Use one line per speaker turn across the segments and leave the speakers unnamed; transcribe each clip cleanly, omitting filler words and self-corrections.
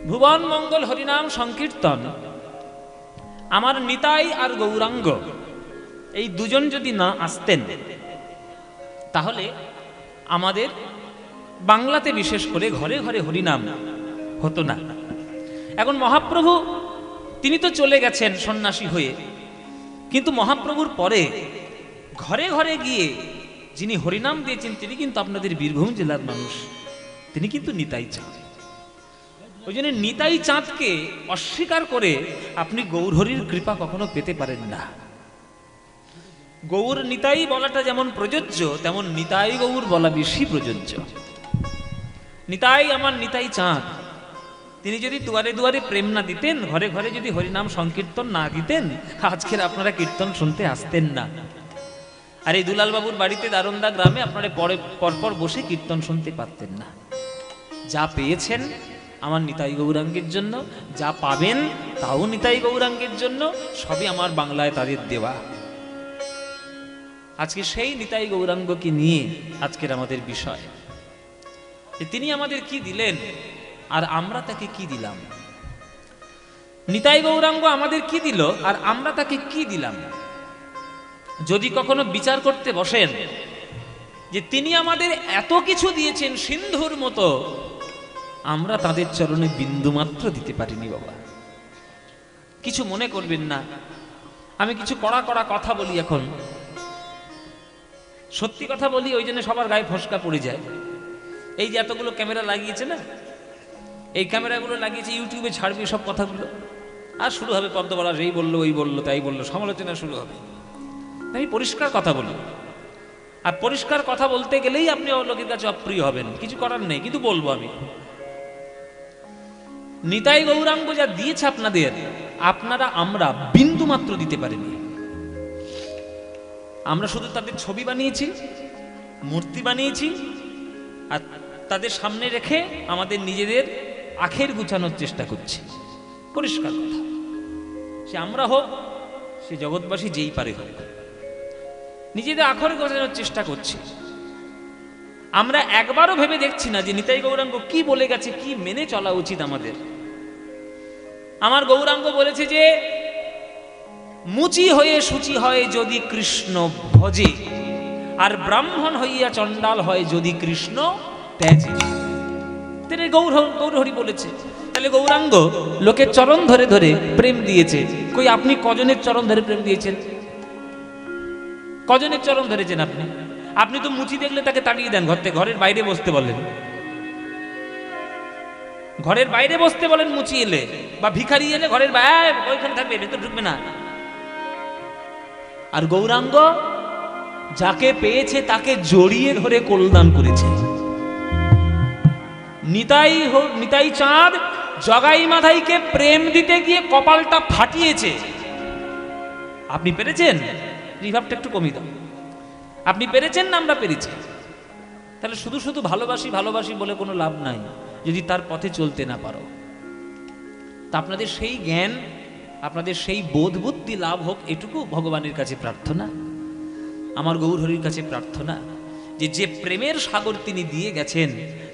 ভুবন মঙ্গল হরিনাম সংকীর্তন আমার নিতাই আর গৌরাঙ্গ এই দুজন যদি না আসতেন তাহলে আমাদের বাংলাতে বিশেষ করে ঘরে ঘরে হরিনাম হতো না। এখন মহাপ্রভু তিনি তো চলে গেছেন সন্ন্যাসী হয়ে, কিন্তু মহাপ্রভুর পরে ঘরে ঘরে গিয়ে যিনি হরিনাম দিয়েছেন তিনি কিন্তু আপনাদের বীরভূম জেলার মানুষ, তিনি কিন্তু নিতাই চাঁদ। ওই জন্য নিতাই চাঁদকে অস্বীকার করে আপনি গৌরহরির কৃপা কখনো পেতে পারেন না। গৌর নিতাই বলাটা যেমন প্রযোজ্য, তেমন নিতাই গৌর বলা বেশি প্রযোজ্য। নিতাই আমার নিতাই চাঁদ, তিনি যদি দুয়ারে দুয়ারে প্রেম না দিতেন, ঘরে ঘরে যদি হরিনাম সংকীর্তন না দিতেন, আজকের আপনারা কীর্তন শুনতে আসতেন না। আর এই দুলাল বাবুর বাড়িতে দারোন্দা গ্রামে আপনারা পরপর বসে কীর্তন শুনতে পারতেন না। যা পেয়েছেন আমার নিতাই গৌরাঙ্গের জন্য, যা পাবেন তাও নিতাই গৌরাঙ্গের জন্য, সবই আমার বাংলায় তাদের দেওয়া। আজকে সেই নিতাই গৌরাঙ্গকে নিয়ে আজকের আমাদের বিষয়, তিনি আমাদের কি দিলেন আর আমরা তাকে কি দিলাম। নিতাই গৌরাঙ্গ আমাদের কি দিল আর আমরা তাকে কি দিলাম। যদি কখনো বিচার করতে বসেন যে তিনি আমাদের এত কিছু দিয়েছেন সিন্ধুর মতো, আমরা তাদের চরণে বিন্দুমাত্র দিতে পারিনি। বাবা কিছু মনে করবেন না, আমি কিছু কড়া কড়া কথা বলি, এখন সত্যি কথা বলি, ওই জন্য সবার গায়ে ফসকা পড়ে যায়। এই যে এতগুলো ক্যামেরা লাগিয়েছে না, এই ক্যামেরাগুলো লাগিয়েছে, ইউটিউবে ছাড়বে সব কথাগুলো, আর শুরু হবে পদ্মবালা এই বললো ওই বললো তাই বললো, সমালোচনা শুরু হবে। আমি পরিষ্কার কথা বলি, আর পরিষ্কার কথা বলতে গেলেই আপনি লোকের কাছে অপ্রিয় হবেন, কিছু করার নেই, কিন্তু বলবো আমি। নিতাই গৌরাঙ্গ যা দিয়েছে আপনাদের, আপনারা আমরা বিন্দু মাত্র দিতে পারিনি। আমরা শুধু তাদের ছবি বানিয়েছি, মূর্তি বানিয়েছি, আর তাদের সামনে রেখে আমাদের নিজেদের আখের গুছানোর চেষ্টা করছি। পরিষ্কার কথা, সে আমরা হোক, সে জগৎবাসী যেই পারে হোক, নিজেদের আখর গোছানোর চেষ্টা করছি। আমরা একবারও ভেবে দেখছি না যে নিতাই গৌরাঙ্গ কি বলে গেছে, কি মেনে চলা উচিত আমাদের। আমার গৌরাঙ্গ বলেছে যে মুচি হয়ে সূচি হয় যদি কৃষ্ণ ভজে, আর ব্রাহ্মণ হইয়া চণ্ডাল হয় যদি কৃষ্ণ ত্যাজে। তিনি গৌরহরি বলেছে। তাহলে গৌরাঙ্গ লোকের চরণ ধরে ধরে প্রেম দিয়েছে, কই আপনি কজনের চরণ ধরে প্রেম দিয়েছেন? কজনের চরণ ধরেছেন আপনি? আপনি তো মুচি দেখলে তাকে তাড়িয়ে দেন ঘর থেকে, ঘরের বাইরে বসতে বলেন, ঘরের বাইরে বসতে বলেন মুচি এলে, বা ভিখারি এলে ঘরের বাইরে ওইখানে থাকবে, ভেতর ঢুকবে না। আর গৌরাঙ্গ যাকে পেয়েছে তাকে জড়িয়ে ধরে কল্যাণ করেছে। নিতাই চাঁদ জগাই মাধাইকে প্রেম দিতে গিয়ে কপালটা ফাটিয়েছে। আপনি পেরেছেন? রিভাবটা একটু কমিয়ে দাও। আপনি পেরেছেন না আমরা পেরেছি? তাহলে শুধু শুধু ভালোবাসি ভালোবাসি বলে কোনো লাভ নাই যদি তার পথে চলতে না পারো। তা আপনাদের সেই জ্ঞান, আপনাদের সেই বোধ বুদ্ধি লাভ হোক, এটুকু ভগবানের কাছে প্রার্থনা, আমার গৌরহরির কাছে প্রার্থনা, যে যে প্রেমের সাগর তিনি দিয়ে গেছেন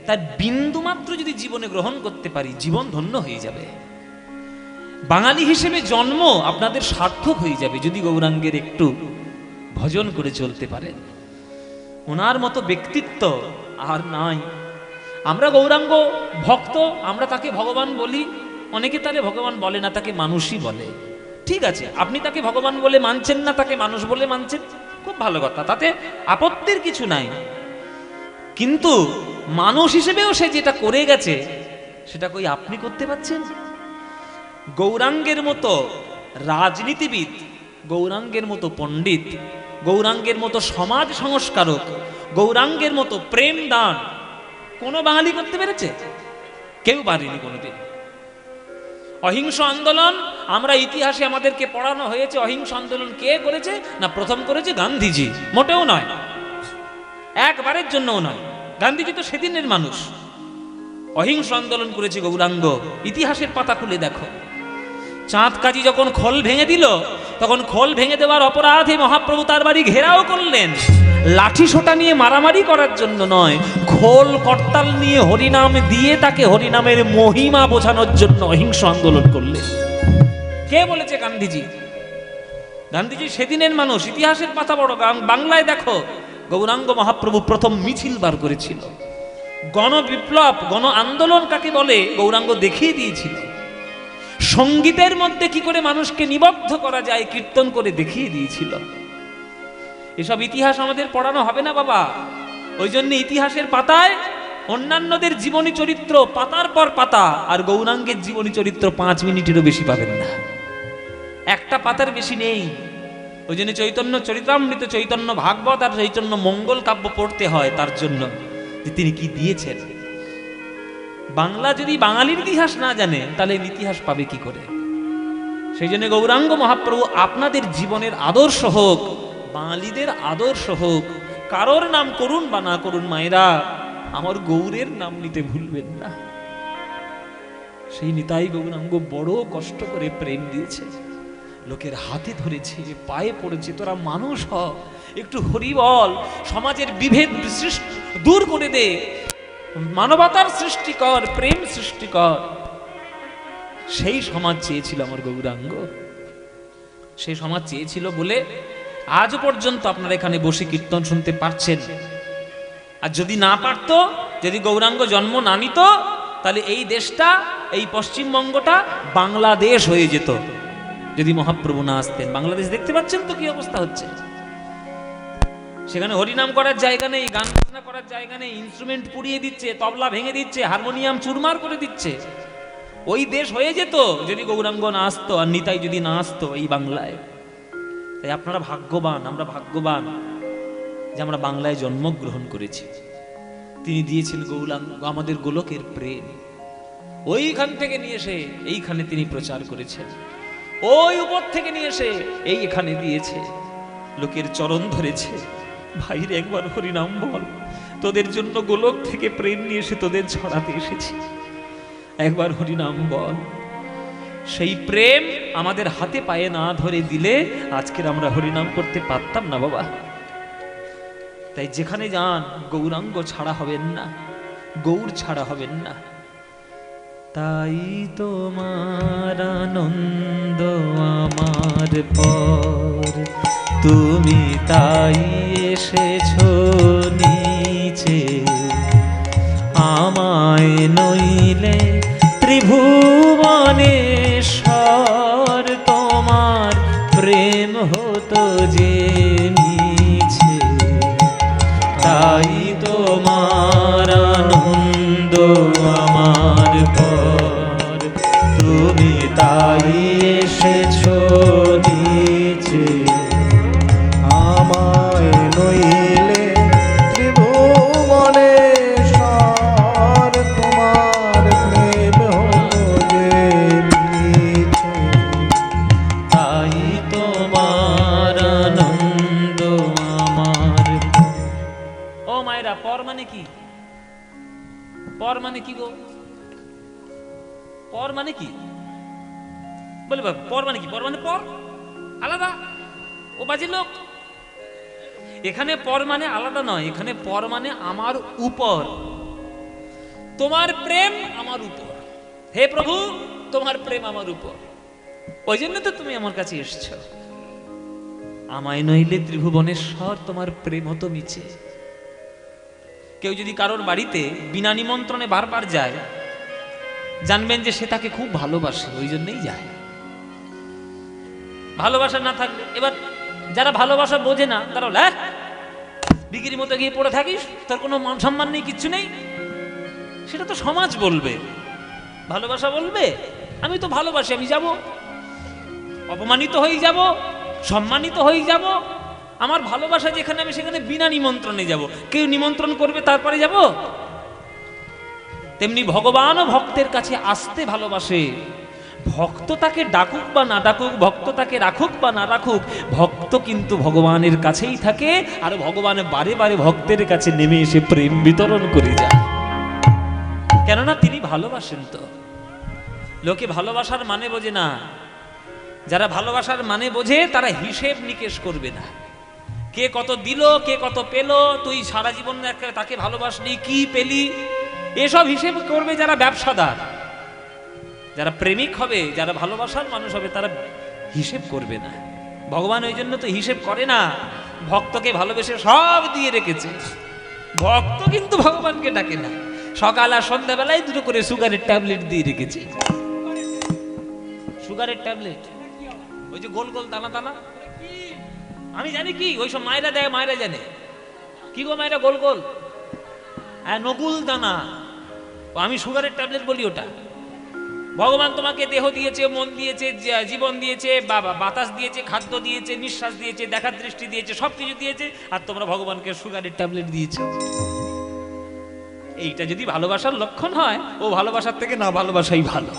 তার বিন্দুমাত্র যদি জীবনে গ্রহণ করতে পারি, জীবন ধন্য হয়ে যাবে। বাঙালি হিসেবে জন্ম আপনাদের সার্থক হয়ে যাবে যদি গৌরাঙ্গের একটু ভজন করে চলতে পারেন। ওনার মতো ব্যক্তিত্ব আর নাই। আমরা গৌরাঙ্গ ভক্ত, আমরা তাকে ভগবান বলি, অনেকে তাকে ভগবান বলে না, তাকে মানুষই বলে। ঠিক আছে, আপনি তাকে ভগবান বলে মানছেন না, তাকে মানুষ বলে মানছেন, খুব ভালো কথা, তাতে আপত্তির কিছু নাই। কিন্তু মানুষ হিসেবেও সে যেটা করে গেছে সেটা কই আপনি করতে পারছেন? গৌরাঙ্গের মতো রাজনীতিবিদ, গৌরাঙ্গের মতো পণ্ডিত, গৌরাঙ্গের মতো সমাজ সংস্কারক, গৌরাঙ্গের মতো প্রেম দান কোন বাঙালি করতে পেরেছে? কেউ পারেনি কোনোদিন। অহিংস আন্দোলন, আমরা ইতিহাসে আমাদেরকে পড়ানো হয়েছে অহিংস আন্দোলন কে করেছে না, প্রথম করেছে গান্ধীজি। মোটেও নয়, একবারের জন্যও নয়। গান্ধীজি তো সেদিনের মানুষ। অহিংস আন্দোলন করেছে গৌরাঙ্গ, ইতিহাসের পাতা খুলে দেখো। চাঁদ কাজী যখন খোল ভেঙে দিল, তখন খোল ভেঙে দেওয়ার অপরাধে মহাপ্রভু তার বাড়ি ঘেরাও করলেন, লাঠি সোটা নিয়ে মারামারি করার জন্য নয়, খোল করতাল নিয়ে হরিনাম দিয়ে তাকে হরিনামের মহিমা বোঝানোর জন্য অহিংস আন্দোলন করলেন। কে বলেছে? গান্ধীজি। গান্ধীজি সেদিনের মানুষ, ইতিহাসের পাতা বড়। বাংলায় দেখো, গৌরাঙ্গ মহাপ্রভু প্রথম মিছিল বার করেছিল। গণ বিপ্লব, গণ আন্দোলন কাকে বলে গৌরাঙ্গ দেখিয়ে দিয়েছিল। সঙ্গীতের মধ্যে কি করে মানুষকে নিবদ্ধ করা যায় কীর্তন করে দেখিয়ে দিয়েছিল। এসব ইতিহাস আমাদের পড়ানো হবে না বাবা। ওই জন্য ইতিহাসের পাতায় অন্যান্যদের জীবনী চরিত্র পাতার পর পাতা, আর গৌরাঙ্গের জীবনী চরিত্র 5 মিনিটেরও বেশি পাবেন না, একটা পাতার বেশি নেই। ওই জন্য চৈতন্য চরিতামৃত, চৈতন্য ভাগবত আর চৈতন্য মঙ্গল কাব্য পড়তে হয় তার জন্য যে তিনি কি দিয়েছেন। বাংলা যদি বাঙালির ইতিহাস না জানে তাহলে ইতিহাস পাবে কি করে? সেই জন্য গৌরাঙ্গ মহাপ্রভু আপনাদের জীবনের আদর্শ হোক, বাঙালিদের আদর্শ হোক। কারোর নাম করুন বা না করুন মায়েরা, আমার গৌরের নাম নিতে ভুলবেন না। সেই নিতাই গৌরাঙ্গ বড় কষ্ট করে প্রেম দিয়েছে, লোকের হাতে ধরেছে, পায়ে পড়েছে, তোরা মানুষ হ, একটু হরি বল, সমাজের বিভেদ দূর করে দে, মানবতার সৃষ্টি কর, প্রেম সৃষ্টি কর। সেই সমাজ চেয়েছিল আমার গৌরাঙ্গ। সেই সমাজ চেয়েছিল বলে আজ পর্যন্ত আপনারা এখানে বসে কীর্তন শুনতে পারছেন। আর যদি না পারতো, যদি গৌরাঙ্গ জন্ম না নিত, তাহলে এই দেশটা, এই পশ্চিমবঙ্গটা বাংলাদেশ হয়ে যেত যদি মহাপ্রভু না আসতেন। বাংলাদেশ দেখতে পাচ্ছেন তো কি অবস্থা হচ্ছে। সেখানে হরিনাম করার জায়গা নেই, গান বাজনা করার জায়গা নেই, ইনস্ট্রুমেন্ট পুড়িয়ে দিচ্ছে, তবলা ভেঙে দিচ্ছে, হারমোনিয়াম চুরমার করে দিচ্ছে। ওই দেশ হয়ে যেত যদি গৌরাঙ্গ না আসতো, আর নিতাই যদি না আসতো এই বাংলায়। তাই আপনারা ভাগ্যবান, আমরা ভাগ্যবান যে আমরা বাংলায় জন্মগ্রহণ করেছি। তিনি দিয়েছেন গৌরাঙ্গ আমাদের গোলকের প্রেম। ওইখান থেকে নিয়ে এসে এইখানে তিনি প্রচার করেছেন, ওই উপর থেকে নিয়ে এসে এই এখানে দিয়েছে, লোকের চরণ ধরেছে। ভাইরে একবার হরিনাম বল, তোদের জন্য গোলক থেকে প্রেম নিয়ে এসে তোদের ছড়াতে এসেছি, একবার হরিনাম বল। সেই প্রেম আমাদের হাতে পায়ে না ধরে দিলে আজকের আমরা হরিনাম করতে পারতাম না বাবা। তাই যেখানে যান গৌরাঙ্গ ছাড়া হবেন না, গৌর ছাড়া হবেন না। তাই তোমার আনন্দ আমার পর, তুমি তাই এসেছো নিচে, আমায় নইলে ত্রিভুবনেশ্বর, তোমার প্রেম হতো যে মিছে। তাই তোমার আনন্দ আমার পর, তুমি তাই এসেছো নিচে,
আমায় নইলে ত্রিভুবনেশ্বর, তোমার প্রেম হলো যে মিছে।
তাই তোমার আনন্দ আমার। ও মায়েরা, পর মানে কি? পর মানে কি গো? পর মানে কি বলে বাবা? পর মানে কি? পর মানে পর, আলাদা, ও বাজে লোক। এখানে পর মানে আলাদা নয়, এখানে পর মানে আমার উপর, তোমার প্রেম আমার উপর। হে প্রভু, তোমার প্রেম আমার উপর, ওই জন্য তো তুমি আমার কাছে এসছো। আমায় নইলে ত্রিভুবনেশ্বর, তোমার প্রেম হতো মিছে। কেউ যদি কারোর বাড়িতে বিনা নিমন্ত্রণে বারবার যায়, জানবেন যে সে তাকে খুব ভালোবাসে, ওই জন্যই যায়। ভালোবাসা না থাকলে, এবার যারা ভালোবাসা বোঝে না তারা হ্যাঁ বিক্রির মতো গিয়ে পড়ে থাকিস, তোর কোনো মান সম্মান নেই, কিচ্ছু নেই, সেটা তো সমাজ বলবে। ভালোবাসা বলবে আমি তো ভালোবাসি, আমি যাব, অপমানিত হয়ে যাব, সম্মানিত হয়ে যাব। আমার ভালোবাসা যেখানে, আমি সেখানে বিনা নিমন্ত্রণে যাব। কেউ নিমন্ত্রণ করবে তারপরে যাব? তেমনি ভগবানও ভক্তের কাছে আসতে ভালোবাসে। ভক্ত তাকে ডাকুক বা না ডাকুক, ভক্ত তাকে রাখুক বা না রাখুক, ভক্ত কিন্তু ভগবানের কাছেই থাকে। আর ভগবান বারে বারে ভক্তের কাছে নেমে এসে প্রেম বিতরণ করে যায়, কেননা তিনি ভালোবাসেন। তো লোকে ভালোবাসার মানে বোঝে না। যারা ভালোবাসার মানে বোঝে তারা হিসেব নিকেশ করবে না। কে কত দিল, কে কত পেল, তুই সারা জীবন তাকে ভালোবাসলি, কি পেলি, এসব হিসেব করবে যারা ব্যবসাদার। যারা প্রেমিক হবে, যারা ভালোবাসার মানুষ হবে, তারা হিসেব করবে না। ভগবান ওই জন্য তো হিসেব করে না, ভক্তকে ভালোবেসে সব দিয়ে রেখেছে। ভক্ত কিন্তু ভগবানকে ডাকে না, সকাল আর সন্ধ্যাবেলায় দুটো করে সুগারের ট্যাবলেট দিয়ে রেখেছে। সুগারের ট্যাবলেট, ওই যে গোল গোল দানা দানা, আমি জানি কি, ওই সব মায়েরা দেয়, মায়েরা জানে কি গো মায়েরা, গোল গোল, হ্যাঁ নকুল দানা, আমি সুগারের ট্যাবলেট বলি ওটা। ভগবান তোমাকে দেহ দিয়েছে, মন দিয়েছে, জীবন দিয়েছে, বাতাস দিয়েছে, খাদ্য দিয়েছে, নিঃশ্বাস দিয়েছে, দেখার দৃষ্টি দিয়েছে, সবকিছু দিয়েছে, আর তোমরা ভগবানকে সুগারের ট্যাবলেট দিয়েছো। এইটা যদি ভালোবাসার লক্ষণ হয়, ও ভালোবাসার থেকে না ভালোবাসাই ভালো।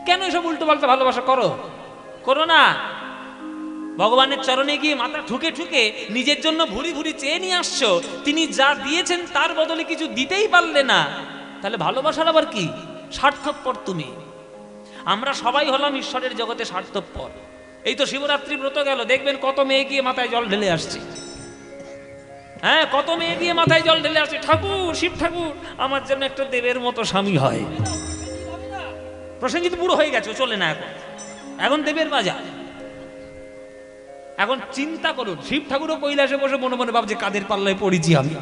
কেন এসব উল্টো পাল্টা ভালোবাসা করো না। ভগবানের চরণে গিয়ে মাথা ঠুকে ঠুকে নিজের জন্য ভুরি ভুরি চেয়ে নিয়ে আসছো, তিনি যা দিয়েছেন তার বদলে কিছু দিতেই পারলে না, তাহলে ভালোবাসার আবার কি? স্বার্থপর তুমি। আমরা সবাই হলাম ঈশ্বরের জগতে স্বার্থপর। এই তো শিবরাত্রি ব্রত গেল, দেখবেন কত মেয়ে গিয়ে মাথায় জল ঢেলে আসছে। হ্যাঁ, কত মেয়ে গিয়ে মাথায় জল ঢেলে আসছে, ঠাকুর, শিব ঠাকুর আমার জন্য একটা দেবের মতো স্বামী হয়। প্রসেনজিৎ বুড়ো হয়ে গেছে, চলে না এখন দেবের বাজার। এখন চিন্তা করুন, শিব ঠাকুরও কৈলাসে বসে মনে মনে ভাবছে কাদের পাল্লায় পড়েছি আমি,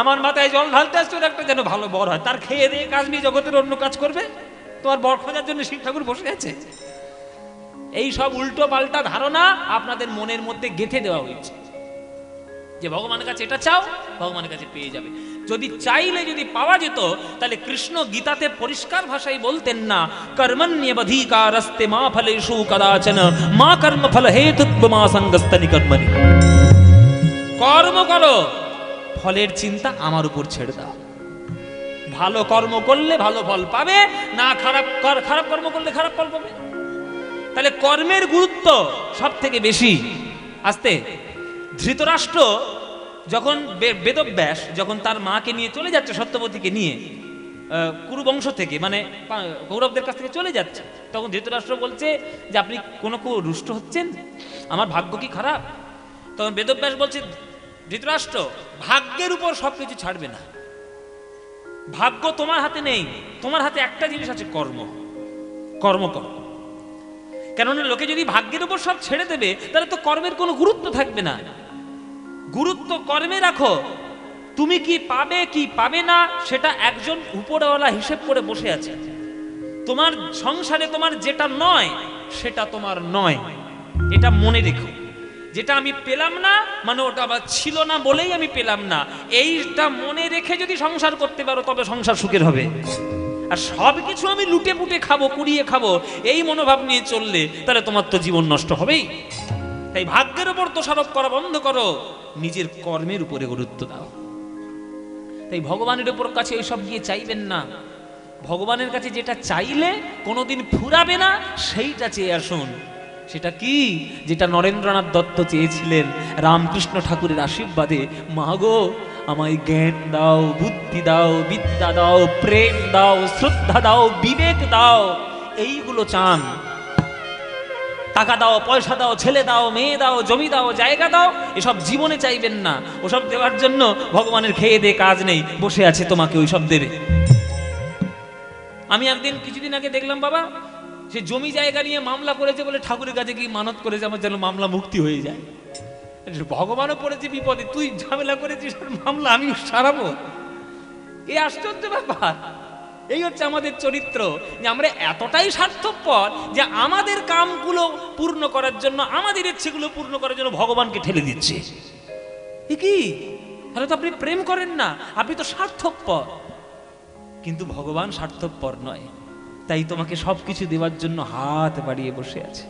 আমার মাথায় জল ঢালতে আসছে, ওর একটা যেন ভালো বর হয়, তার খেয়ে দিয়ে কাজ নিয়ে জগতের অন্য কাজ করবে, তোমার বর খোঁজার জন্য শিব ঠাকুর বসে আছে। এই সব উল্টো পাল্টা ধারণা আপনাদের মনের মধ্যে গেঁথে দেওয়া হয়েছে যে ভগবানের কাছে এটা চাও, ভগবানের কাছে পেয়ে যাবে। যদি চাইলে যদি পাওয়া যেত, তাহলে কৃষ্ণ গীতাতে পরিষ্কার ভাষায় বলতেন না, কর্মণ্যবধিকারস্তে মা ফলেষু কদাচন মা কর্ম ফল হেতুত্ব মা সঙ্গস্তনি কর্মণি। কর্ম করো, ফলের চিন্তা আমার উপর ছেড়ে দাও। ভালো কর্ম করলে ভালো ফল পাবে, না খারাপ কর্ম করলে খারাপ ফল পাবে। তাহলে কর্মের গুরুত্ব সব থেকে বেশি। আসতে ধৃতরাষ্ট্র যখন বেদব্যাস যখন তার মাকে নিয়ে চলে যাচ্ছে, সত্যবতীকে নিয়ে কুরুবংশ থেকে, মানে কৌরবদের কাছ থেকে চলে যাচ্ছে, তখন ধৃতরাষ্ট্র বলছে যে আপনি কোনো রুষ্ট হচ্ছেন, আমার ভাগ্য কি খারাপ? তখন বেদব্যাস বলছে, ধৃতরাষ্ট্র, ভাগ্যের উপর সবকিছু ছাড়বে না, ভাগ্য তোমার হাতে নেই, তোমার হাতে একটা জিনিস আছে, কর্ম। কর্ম করো, কেননা লোকে যদি ভাগ্যের উপর সব ছেড়ে দেবে, তাহলে তো কর্মের কোনো গুরুত্ব থাকবে না। গুরুত্ব কর্মে রাখো। তুমি কি পাবে কি পাবে না সেটা একজন উপরওয়ালা হিসেব করে বসে আছে। তোমার সংসারে তোমার যেটা নয় সেটা তোমার নয়, এটা মনে রেখো। যেটা আমি পেলাম না মানে ওটা আবার ছিল না বলেই আমি পেলাম না, এইটা মনে রেখে যদি সংসার করতে পারো তবে সংসার সুখের হবে। আর সব কিছু আমি লুটে পুটে খাবো, কুড়িয়ে খাবো, এই মনোভাব নিয়ে চললে তাহলে তোমার তো জীবন নষ্ট হবেই। তাই ভাগ্যের উপর দোষারোপ করা বন্ধ করো, নিজের কর্মের উপরে গুরুত্ব দাও। তাই ভগবানের উপর কাছে এইসব গিয়ে চাইবেন না। ভগবানের কাছে যেটা চাইলে কোনোদিন ফুরাবে না সেইটা চেয়ে আসুন। সেটা কি? যেটা নরেন্দ্রনাথ দত্ত চেয়েছিলেন রামকৃষ্ণ ঠাকুরের আশীর্বাদে, মা গো আমায় জ্ঞান দাও, বুদ্ধি দাও, বিদ্যা দাও, প্রেম দাও, শ্রদ্ধা দাও, বিবেক দাও, এইগুলো চান। টাকা দাও, পয়সা দাও, ছেলে দাও, মেয়ে দাও, জমি দাও, জায়গা দাও, এসব জীবনে চাইবেন না। ওসব দেওয়ার জন্য ভগবানের খেয়ে দে কাজ নেই, বসে আছে, তোমাকে ওইসব দেবে। আমি একদিন কিছুদিন আগে দেখলাম বাবা, সে জমি জায়গা নিয়ে মামলা করেছে বলে ঠাকুরের কাছে কি মানত করেছে আমার যেন মামলা মুক্তি হয়ে যায়। ভগবানও পড়েছে বিপদে, তুই ঝামেলা করেছিস মামলা আমি সারাবো, এই আশ্চর্য ব্যাপার। এই হচ্ছে আমাদের চরিত্র, যে আমরা এতটাই স্বার্থপর যে আমাদের কামগুলো পূর্ণ করার জন্য, আমাদের ইচ্ছেগুলো পূর্ণ করার জন্য ভগবানকে ঠেলে দিচ্ছে। এ কি? তাহলে তো আপনি প্রেম করেন না, আপনি তো স্বার্থপর। কিন্তু ভগবান স্বার্থপর নয়, তাই তোমাকে সবকিছু দেওয়ার জন্য হাত বাড়িয়ে বসে আছে।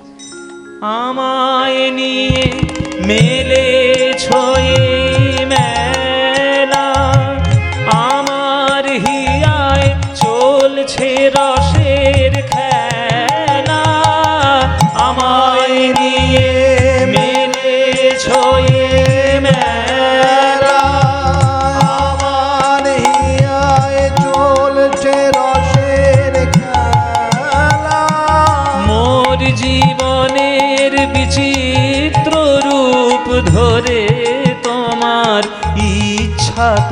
আমায় নিয়ে মেলেছ মেলা, আমার হিয়ায় চলছে রসের খেলা, আমায় নিয়ে মেলেছ মেলা,
আমার হিয়ায় চলছে রসের খেলা,
মোর জীবনের বিচিত্র রূপ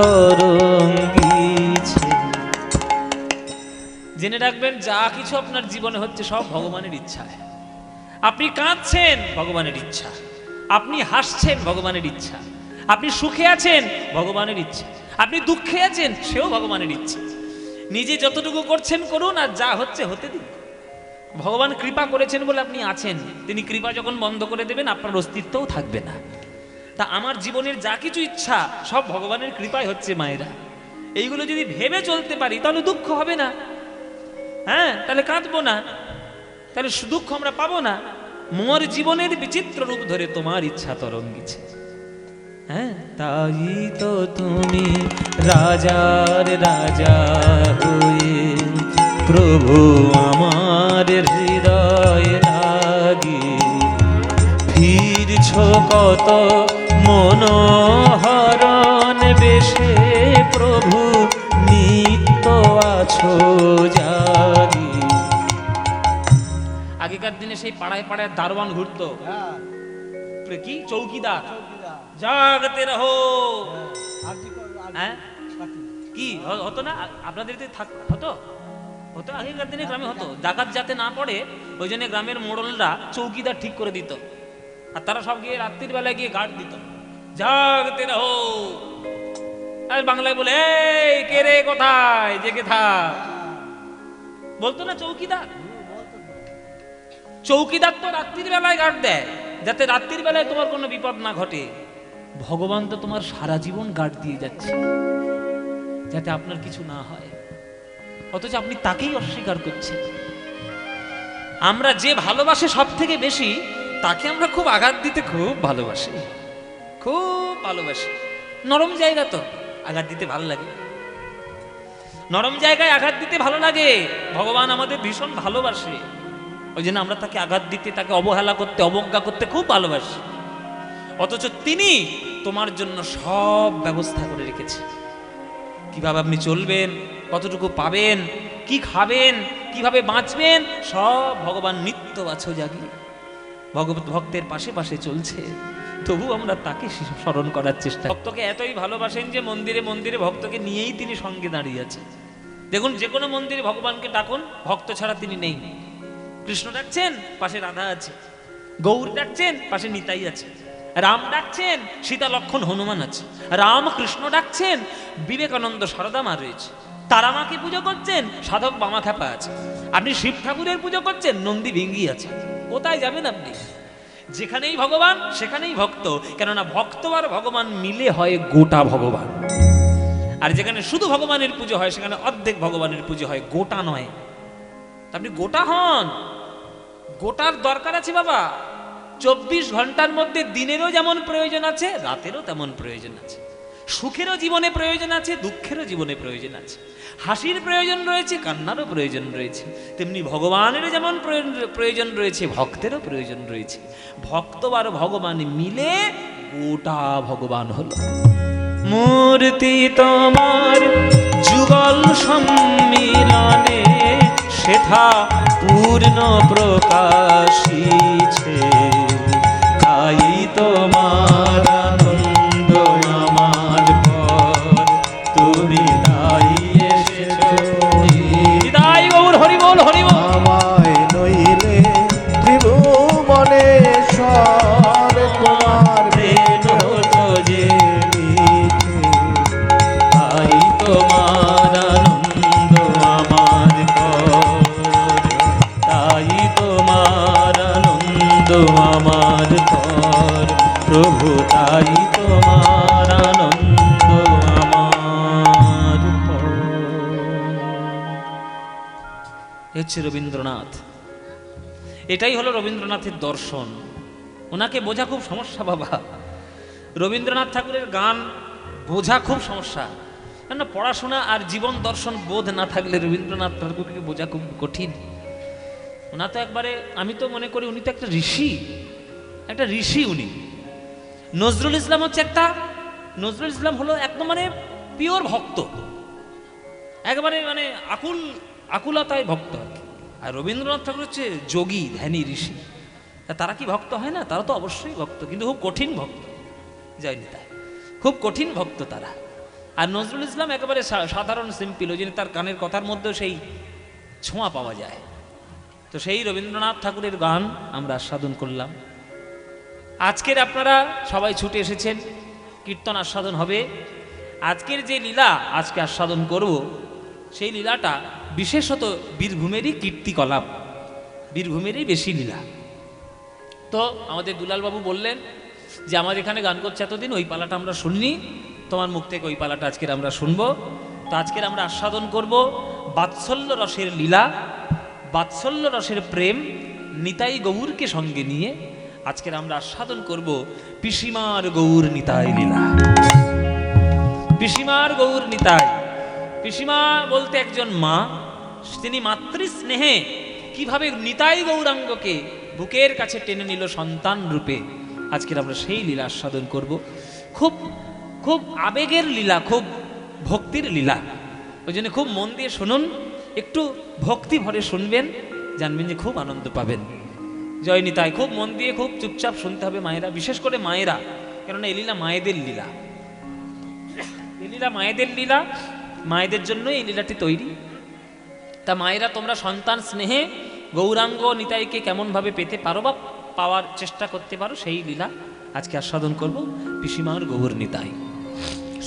তরঙ্গিছে। জেনে রাখবেন, যা কিছু আপনার জীবনে হচ্ছে সব ভগবানের ইচ্ছায়। আপনি কাঁদছেন, ভগবানের ইচ্ছা। আপনি হাসছেন, ভগবানের ইচ্ছা। আপনি সুখে আছেন, ভগবানের ইচ্ছা। আপনি দুঃখে আছেন, সেও ভগবানের ইচ্ছা। নিজে যতটুকু করছেন করুন, আর যা হচ্ছে হতে দিন। ভগবান কৃপা করেছেন বলে আপনি আছেন। তিনি কৃপা যখন বন্ধ করে দেবেন, আপনার অস্তিত্বও থাকবে না। তা আমার জীবনের যা কিছু ইচ্ছা সব ভগবানের কৃপায় হচ্ছে মায়েরা। এইগুলো যদি ভেবে চলতে পারি, তাহলে দুঃখ হবে না। হ্যাঁ, তাহলে কাঁদবো না, তাহলে দুঃখ আমরা পাবো না। মোর জীবনের বিচিত্র রূপ ধরে তোমার ইচ্ছা তরঙ্গিছে। হ্যাঁ, তাই তো তুমি রাজার রাজা হয়ে প্রভু আমার হৃদয় লাগি ফিরছ কত মনোহরণ বেশে প্রভু নিত্য আছো জাগি। আগেকার দিনে সেই পাড়ায় পাড়ায় দারোয়ান ঘুরতো,
হ্যাঁ,
কি চৌকিদার,
চৌকিদার।
জাগতে রহো।
হ্যাঁ,
হ্যাঁ, কি হতো না আপনাদের হতো? হতো, আগেকার দিনে গ্রামে হতো। ডাকাত যাতে না পড়ে ওই জন্য গ্রামের মোড়লরা চৌকিদার ঠিক করে দিত, আর তারা সব গিয়ে রাত্রির বেলায় গিয়ে গার্ড দিত, জাগতে রহো। আর বাংলায় বলে, এই কে রে, কোথায়, জেগে থাক, বলতো না চৌকিদার। চৌকিদার তো রাত্রির বেলায় গার্ড দেয়, যাতে রাত্রির বেলায় তোমার কোনো বিপদ না ঘটে। ভগবান তো তোমার সারা জীবন গার্ড দিয়ে যাচ্ছে, যাতে আপনার কিছু না হয়, অথচ আপনি তাকেই অস্বীকার করছেন। আমরা যে ভালোবাসে সব থেকে বেশি, তাকে আমরা খুব আঘাত দিতে খুব ভালোবাসি, খুব ভালোবাসি। নরম জায়গা তো আঘাত দিতে ভালো লাগে, নরম জায়গায় আঘাত দিতে ভালো লাগে। ভগবান আমাদের ভীষণ ভালোবাসে, ওই জন্য আমরা তাকে আঘাত দিতে, তাকে অবহেলা করতে, অবজ্ঞা করতে খুব ভালোবাসি। অথচ তিনি তোমার জন্য সব ব্যবস্থা করে রেখেছে। কিভাবে আপনি চলবেন, কতটুকু পাবেন, কি খাবেন, কিভাবে বাঁচবেন, সব ভগবান নিত্য আছো জাগি ভগবত ভক্তের পাশে পাশে চলছে। তবু আমরা তাকে স্মরণ করার চেষ্টা। ভক্তকে এতই ভালোবাসেন যে মন্দিরে মন্দিরে ভক্তকে নিয়েই তিনি সঙ্গে দাঁড়িয়ে আছেন। দেখুন, যে কোনো মন্দিরে ভগবানকে ডাকুন, ভক্ত ছাড়া তিনি নেই। কৃষ্ণ ডাকছেন, পাশে রাধা আছে। গৌর ডাকছেন, পাশে নিতাই আছে। রাম ডাকছেন, সীতা লক্ষণ হনুমান আছে। রাম কৃষ্ণ ডাকছেন, বিবেকানন্দ সারদা মা রয়েছে। তারামাকে পুজো করছেন, সাধক বামা থাপা আছে। আপনি শিব ঠাকুরের পুজো করছেন, নন্দী ভিঙ্গি আছে। কোথায় যাবেন আপনি? যেখানেই ভগবান সেখানেই ভক্ত, কেননা ভক্ত আর ভগবান মিলে হয় গোটা ভগবান। আর যেখানে শুধু ভগবানের পুজো হয়, সেখানে অর্ধেক ভগবানের পুজো হয়, গোটা নয়। আপনি গোটা হন, গোটার দরকার আছে বাবা। 24 ঘন্টার মধ্যে দিনেরও যেমন প্রয়োজন আছে, রাতেরও তেমন প্রয়োজন আছে। সুখেরও জীবনে প্রয়োজন আছে, দুঃখেরও জীবনে প্রয়োজন আছে। হাসির প্রয়োজন রয়েছে, কান্নারও প্রয়োজন রয়েছে। তেমনি ভগবানেরও যেমন প্রয়োজন রয়েছে, ভক্তেরও প্রয়োজন রয়েছে। ভক্ত আর ভগবান মিলে গোটা ভগবান হলো। মূর্তি তোমার যুগল সম্মিলনে সেথা পূর্ণ প্রকাশিছে। তাই তোমার আনন্দ আমার পর, তুমি তাই এসেছো। হৃদয় গৌর হরি বল, হরি বল।
আমায় নইলে ত্রিভুবনেশ্বর তোমার
প্রেম হতো যে মিঠে। তাই তোমার আনন্দ আমার পর, তাই তোমার আনন্দ আমার পর, প্রভু তাই তোমার আনন্দ আমার পর। হচ্ছে রবীন্দ্রনাথ। এটাই হলো রবীন্দ্রনাথের দর্শন। ওনাকে বোঝা খুব সমস্যা বাবা। রবীন্দ্রনাথ ঠাকুরের গান বোঝা খুব সমস্যা, কেন পড়াশোনা আর জীবন দর্শন বোধ না থাকলে রবীন্দ্রনাথ ঠাকুরকে বোঝা খুব কঠিন। ওনা তো একবারে, আমি তো মনে করি উনি তো একটা ঋষি, একটা ঋষি উনি। নজরুল ইসলাম হচ্ছে একটা, নজরুল ইসলাম হলো একদম মানে পিওর ভক্ত, একবারে মানে আকুলতায় ভক্ত আর কি। আর রবীন্দ্রনাথ ঠাকুর হচ্ছে যোগী, ধ্যানী, ঋষি। তারা কি ভক্ত হয় না? তারা তো অবশ্যই ভক্ত, কিন্তু খুব কঠিন ভক্ত। জয়নিতা খুব কঠিন ভক্ত তারা। আর নজরুল ইসলাম একেবারে সাধারণ সিম্পল, ওই জন্য তার গানের কথার মধ্যেও সেই ছোঁয়া পাওয়া যায়। তো সেই রবীন্দ্রনাথ ঠাকুরের গান আমরা আস্বাদন করলাম। আজকের আপনারা সবাই ছুটে এসেছেন, কীর্তন আস্বাদন হবে। আজকের যে লীলা আজকে আস্বাদন করব, সেই লীলাটা বিশেষত বীরভূমেরই কীর্তিকলাপ, বীরভূমেরই বেশি লীলা। তো আমাদের দুলালবাবু বললেন যে আমাদের এখানে গান করছে এতদিন, ওই পালাটা আমরা শুনিনি, তোমার মুখ থেকে ওই পালাটা আজকের আমরা শুনবো। তো আজকের আমরা আস্বাদন করব বাৎসল্য রসের লীলা, বাৎসল্য রসের প্রেম, নিতাই গৌরকে সঙ্গে নিয়ে আজকের আমরা আস্বাদন করব পিসিমার গৌর নিতাই লীলা। পিসিমার গৌর নিতাই, পিসিমা বলতে একজন মা, তিনি মাতৃস্নেহে কিভাবে নিতাই গৌরাঙ্গকে বুকের কাছে টেনে নিল সন্তান রূপে, আজকের আমরা সেই লীলা আস্বাদন করব। খুব খুব আবেগের লীলা, খুব ভক্তির লীলা, ওই জন্য খুব মন দিয়ে শুনুন, একটু ভক্তি ভরে শুনবেন, জানবেন যে খুব আনন্দ পাবেন। জয় নিতাই। খুব মন দিয়ে খুব চুপচাপ শুনতে হবে মায়েরা, বিশেষ করে মায়েরা, কেননা এই লীলা মায়েদের লীলা, এই লীলা মায়েদের লীলা, মায়েদের জন্য এই লীলাটি তৈরি। তা মায়েরা তোমরা সন্তান স্নেহে গৌরাঙ্গ নিতাইকে কেমনভাবে পেতে পারো বা পাওয়ার চেষ্টা করতে পারো, সেই লীলা আজকে আস্বাদন করব, পিসিমার গৌর নিতাই।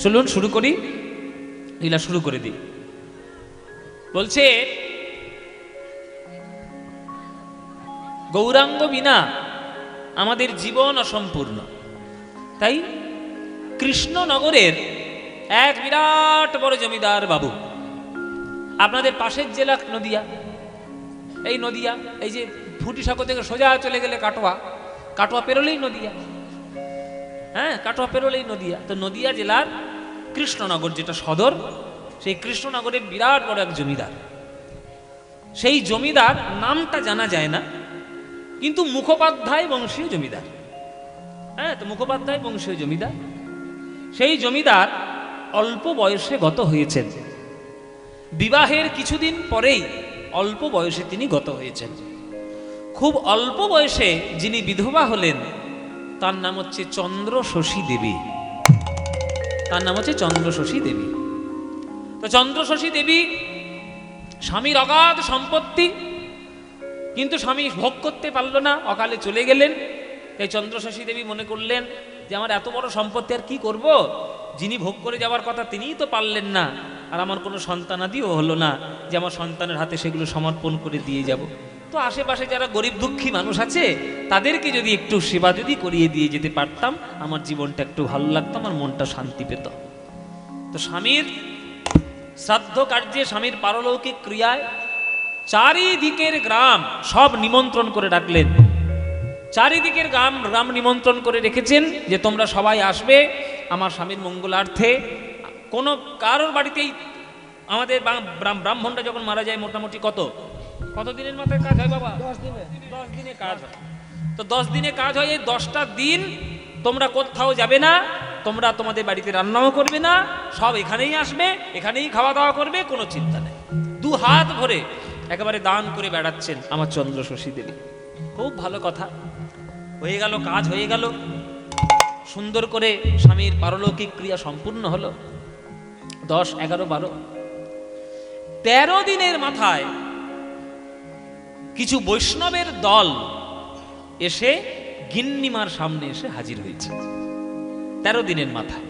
চলুন শুরু করি, লীলা শুরু করে দিই। বলছে গৌরাঙ্গ বিনা আমাদের জীবন অসম্পূর্ণ। তাই কৃষ্ণনগরের এক বিরাট বড় জমিদার বাবু, আপনাদের পাশের জেলা নদিয়া, এই নদিয়া, এই যে ফুটিসাঁকো থেকে সোজা চলে গেলে কাটোয়া, কাটোয়া পেরোলেই নদিয়া, হ্যাঁ কাটোয়া পেরোলেই নদিয়া। তো নদিয়া জেলার কৃষ্ণনগর যেটা সদর, সেই কৃষ্ণনগরের বিরাট বড় এক জমিদার। সেই জমিদার নামটা জানা যায় না, কিন্তু মুখোপাধ্যায় বংশীয় জমিদার। হ্যাঁ, তো মুখোপাধ্যায় বংশীয় জমিদার। সেই জমিদার অল্প বয়সে গত হয়েছেন, বিবাহের কিছুদিন পরেই অল্প বয়সে তিনি গত হয়েছেন। খুব অল্প বয়সে যিনি বিধবা হলেন তার নাম হচ্ছে চন্দ্রশশী দেবী, তার নাম হচ্ছে চন্দ্রশশী দেবী। তো চন্দ্রশশী দেবী স্বামীর অগাধ সম্পত্তি, কিন্তু স্বামী ভোগ করতে পারল না, অকালে চলে গেলেন। তাই চন্দ্রশশী দেবী মনে করলেন যে আমার এত বড় সম্পত্তি আর কি করব, যিনি ভোগ করে যাওয়ার কথা তিনিই তো পারলেন না, আর আমার কোনো সন্তানাদিও হলো না যে আমার সন্তানের হাতে সেগুলো সমর্পণ করে দিয়ে যাব। তো আশেপাশে যারা গরিব দুঃখী মানুষ আছে তাদেরকে যদি একটু সেবা যদি করিয়ে দিয়ে যেতে পারতাম, আমার জীবনটা একটু ভালো লাগতো, আমার মনটা শান্তি পেত। তো স্বামীর শ্রাদ্ধ কার্যে, স্বামীর পারলৌকিক ক্রিয়ায় চারিদিকের গ্রাম সব নিমন্ত্রণ করে ডাকলেন। চারিদিকের গ্রাম নিমন্ত্রণ করে রেখেছেন যে তোমরা সবাই আসবে আমার স্বামীর মঙ্গলার্থে। কোনো কারোর বাড়িতেই আমাদের ব্রাহ্মণটা যখন মারা যায় মোটামুটি কত দিনের মাথায় কাজ হয় বাবা? 10 দিনে কাজ হয়। তো 10 দিনে কাজ হয়, এই 10টা দিন তোমরা কোথাও যাবে না, তোমরা তোমাদের বাড়িতে রান্নাও করবে না, সব এখানেই আসবে, এখানেই খাওয়া দাওয়া করবে, কোনো চিন্তা নেই। 2 হাত ভরে একেবারে দান করে বেড়াচ্ছেন আমার চন্দ্রশশী দেবী। খুব ভালো কথা, হয়ে গেল, কাজ হয়ে গেল, সুন্দর করে স্বামীর পারলৌকিক ক্রিয়া সম্পূর্ণ হলো। 10, 11, 12, 13 দিনের মাথায় কিছু বৈষ্ণবের দল এসে গিন্নিমার সামনে এসে হাজির হয়েছে। 13 দিনের মাথায়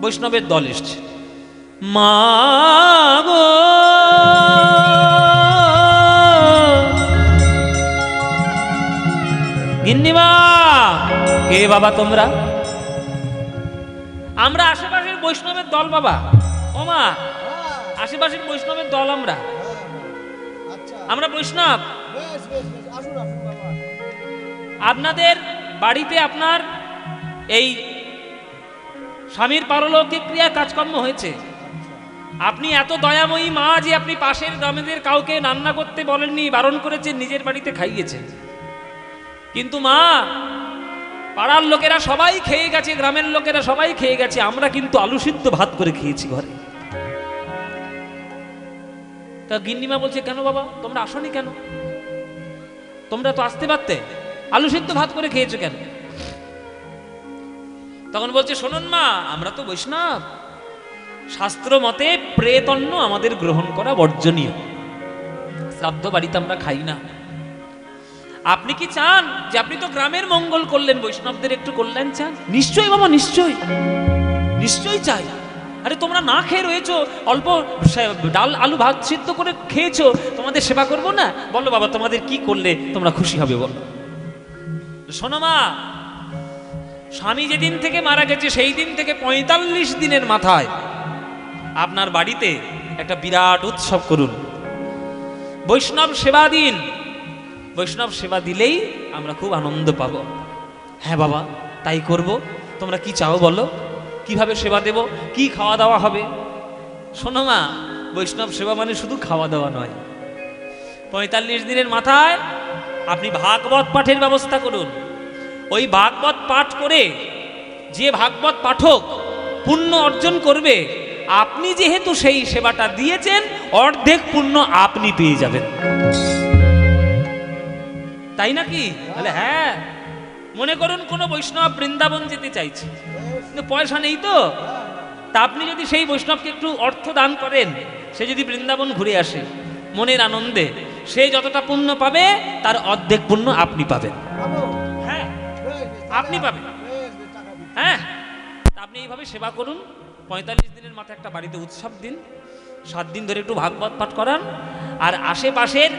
বৈষ্ণবের দল এসছে। মা গো গিন্নিমা, কে বাবা তোমরা? আমরা আশেপাশের বৈষ্ণবের দল বাবা। ও মা, আশেপাশের বৈষ্ণবের দল আমরা বৈষ্ণব। আপনাদের বাড়িতে আপনার এই স্বামীর পারলৌকিক ক্রিয়া কাজকর্ম হয়েছে, আপনি এত দয়াময়ী মা যে আপনি পাশের গ্রামেদের কাউকে রান্না করতে বলেননি, বারণ করেছেন, নিজের বাড়িতে খাইয়েছেন। কিন্তু মা, পাড়ার লোকেরা সবাই খেয়ে গেছে, গ্রামের লোকেরা সবাই খেয়ে গেছে, আমরা কিন্তু আলু সিদ্ধ ভাত করে খেয়েছি ঘরে। তা গিন্নিমা বলছে, কেন বাবা তোমরা আসনি কেন? তোমরা তো আসতে পারতে, আলু সিদ্ধ ভাত করে খেয়েছো কেন? তখন বলছে, শুনুন মা, আমরা তো বৈষ্ণব, শাস্ত্র মতে প্রেতন্ন আমাদের গ্রহণ করা বর্জনীয়। শ্রাদ্ধ বাড়িতে আমরা খাই না। আপনি কি চান যে আপনি তো গ্রামের মঙ্গল করলেন, বৈষ্ণবদের একটু কল্যাণ চান? নিশ্চয়ই বাবা, নিশ্চয়ই, নিশ্চয়ই চাই। আরে তোমরা না খেয়ে রয়েছো, অল্প ডাল আলু ভাত সিদ্ধ করে খেয়েছো, তোমাদের সেবা করবো না? বলো বাবা, তোমাদের কি করলে তোমরা খুশি হবে বলো। শোনো মা, স্বামী যেদিন থেকে মারা গেছে সেই দিন থেকে 45 দিনের মাথায় আপনার বাড়িতে একটা বিরাট উৎসব করুন, বৈষ্ণব সেবা দিন। বৈষ্ণব সেবা দিলেই আমরা খুব আনন্দ পাবো। হ্যাঁ বাবা, তাই করব। তোমরা কি চাও বলো, কিভাবে সেবা দেব, কি খাওয়া দাওয়া হবে? শোনো মা, বৈষ্ণব সেবা মানে শুধু খাওয়া দাওয়া নয়। 45 দিনের মাথায় আপনি ভাগবত পাঠের ব্যবস্থা করুন। ওই ভাগবত পাঠ করে যে ভাগবত পাঠক পুণ্য অর্জন করবে, আপনি যেহেতু সেই সেবাটা দিয়েছেন, অর্ধেক পুণ্য আপনি পেয়ে যাবেন। তাই নাকি? বলে হ্যাঁ। মনে করুন কোনো বৈষ্ণব বৃন্দাবন যেতে চাইছে, কিন্তু পয়সা নেই তো, তা আপনি যদি সেই বৈষ্ণবকে একটু অর্থ দান করেন, সে যদি বৃন্দাবন ঘুরে আসে মনের আনন্দে, সে যতটা পুণ্য পাবে তার অর্ধেক পুণ্য আপনি পাবেন। হ্যাঁ, আপনি পাবেন। হ্যাঁ, আপনি এইভাবে সেবা করুন। 45 দিনের মাথায় একটা বাড়িতে উৎসব দিন, 7 দিন ধরে একটু ভাগবত পাঠ করান, আর আশেপাশের